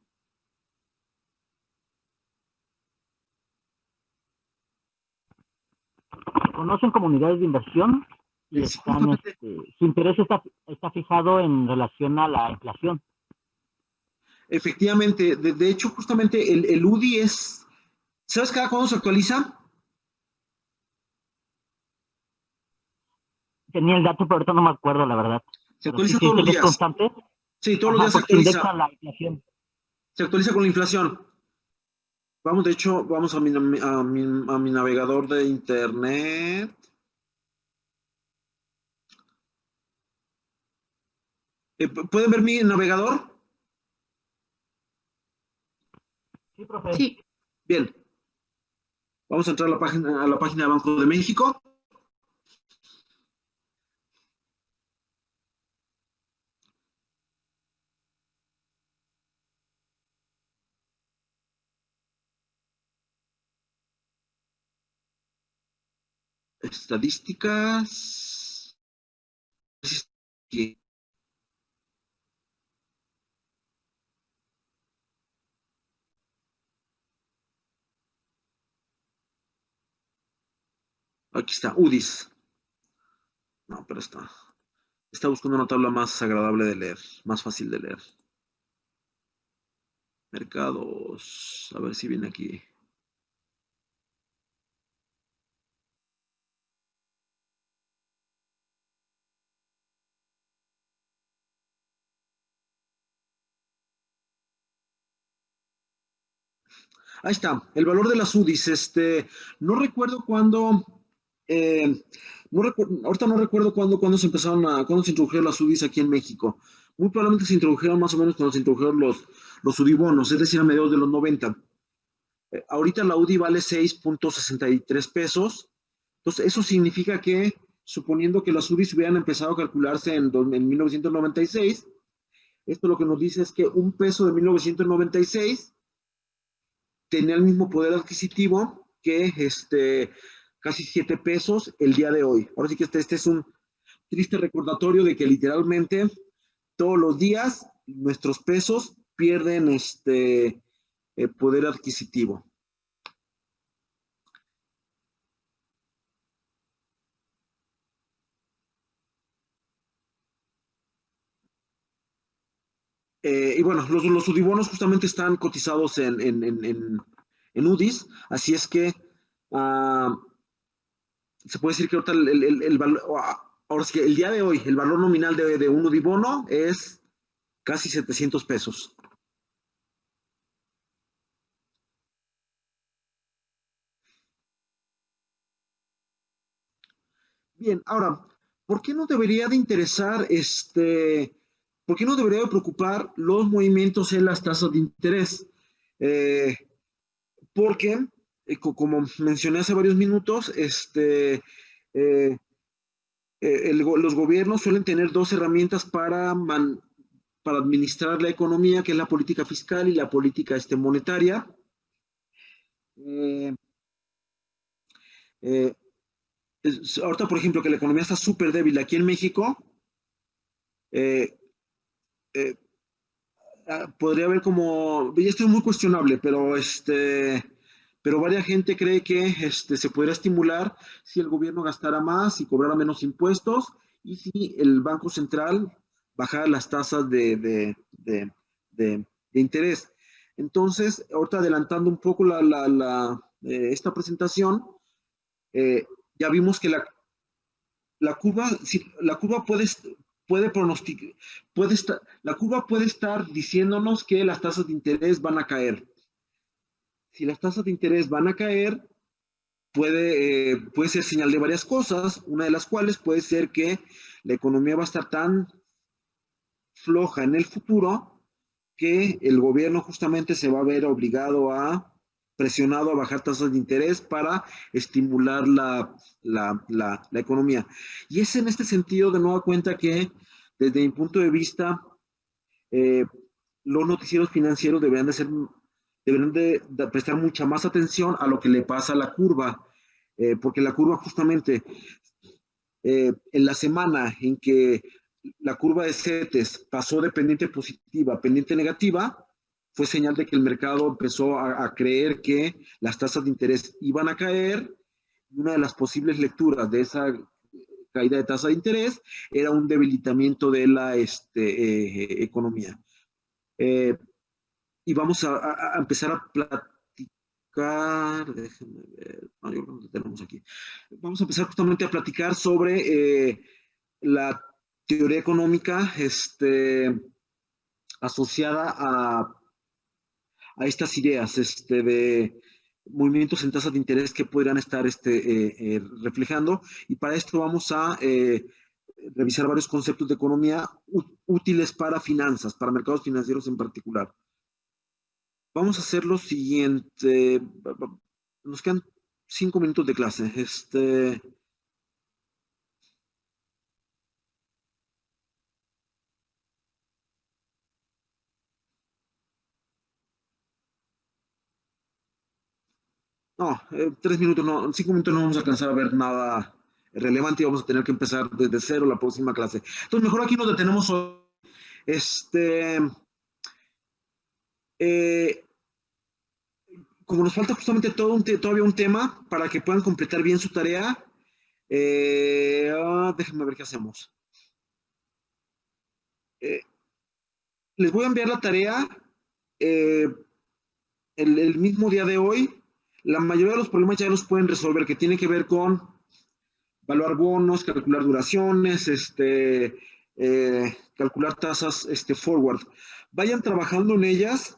Se conocen como unidades de inversión y están, su interés está fijado en relación a la inflación. Efectivamente, de hecho, justamente el UDI es, ¿sabes cada cuándo se actualiza? Tenía el dato, pero ahorita no me acuerdo, la verdad. Se actualiza todos los días. ¿Es constante? Sí, todos los días se actualiza. La inflación. Se actualiza con la inflación. Vamos, de hecho, vamos a mi navegador de internet. ¿Pueden ver mi navegador? Sí, profe. Sí. Bien. Vamos a entrar a la página de Banco de México. Estadísticas. Aquí está, UDIs. No, pero está buscando una tabla más agradable de leer, más fácil de leer. Mercados, a ver si viene aquí. Ahí está, el valor de las UDIs. No recuerdo cuándo, ahorita no recuerdo cuándo se introdujeron las UDIs aquí en México. Muy probablemente se introdujeron más o menos cuando se introdujeron los UDIbonos, es decir, a mediados de los 90. Ahorita la UDI vale 6.63 pesos. Entonces, eso significa que, suponiendo que las UDIs hubieran empezado a calcularse en 1996, esto lo que nos dice es que un peso de 1996 tenía el mismo poder adquisitivo que casi 7 pesos el día de hoy. Ahora sí que este es un triste recordatorio de que literalmente todos los días nuestros pesos pierden poder adquisitivo. Y bueno, los UDIbonos justamente están cotizados en UDIs, así es que se puede decir que ahorita el valor, ahora sí que el día de hoy, el valor nominal de un UDIbono es casi 700 pesos. Bien, ahora, ¿por qué no debería de interesar por qué no debería de preocupar los movimientos en las tasas de interés? porque, como mencioné hace varios minutos, los gobiernos suelen tener dos herramientas para administrar la economía, que es la política fiscal y la política monetaria. Ahorita, por ejemplo, que la economía está súper débil aquí en México, podría haber como, ya esto es muy cuestionable, pero varias gente cree que se podría estimular si el gobierno gastara más y cobrara menos impuestos y si el Banco Central bajara las tasas de interés. Entonces, ahorita adelantando un poco esta presentación, ya vimos que la curva puede pronosticar, la curva puede estar diciéndonos que las tasas de interés van a caer. Si las tasas de interés van a caer, puede ser señal de varias cosas, una de las cuales puede ser que la economía va a estar tan floja en el futuro que el gobierno justamente se va a ver presionado a bajar tasas de interés para estimular la economía. Y es en este sentido, de nueva cuenta, que desde mi punto de vista, los noticieros financieros deberían de prestar mucha más atención a lo que le pasa a la curva, porque la curva justamente, en la semana en que la curva de CETES pasó de pendiente positiva a pendiente negativa, fue señal de que el mercado empezó a creer que las tasas de interés iban a caer, y una de las posibles lecturas de esa caída de tasa de interés era un debilitamiento de la economía. Y vamos a empezar a platicar, déjenme ver, no, yo creo que lo tenemos aquí. Vamos a empezar justamente a platicar sobre la teoría económica asociada a estas ideas de movimientos en tasas de interés que podrían estar reflejando. Y para esto vamos a revisar varios conceptos de economía útiles para finanzas, para mercados financieros en particular. Vamos a hacer lo siguiente. Nos quedan 5 minutos de clase. No, 3 minutos, no, 5 minutos no vamos a alcanzar a ver nada relevante y vamos a tener que empezar desde cero la próxima clase. Entonces, mejor aquí nos detenemos hoy. Como nos falta justamente todavía un tema para que puedan completar bien su tarea, déjenme ver qué hacemos. Les voy a enviar la tarea el mismo día de hoy. La mayoría de los problemas ya los pueden resolver, que tiene que ver con evaluar bonos, calcular duraciones, calcular tasas forward. Vayan trabajando en ellas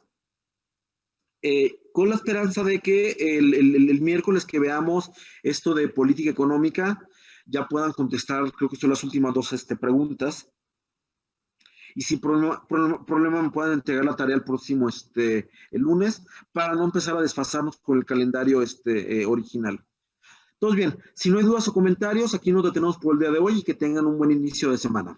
con la esperanza de que el miércoles que veamos esto de política económica ya puedan contestar, creo que son las últimas 2 preguntas. Y sin problema me puedan entregar la tarea el próximo el lunes para no empezar a desfasarnos con el calendario original. Entonces, bien, si no hay dudas o comentarios, aquí nos detenemos por el día de hoy y que tengan un buen inicio de semana.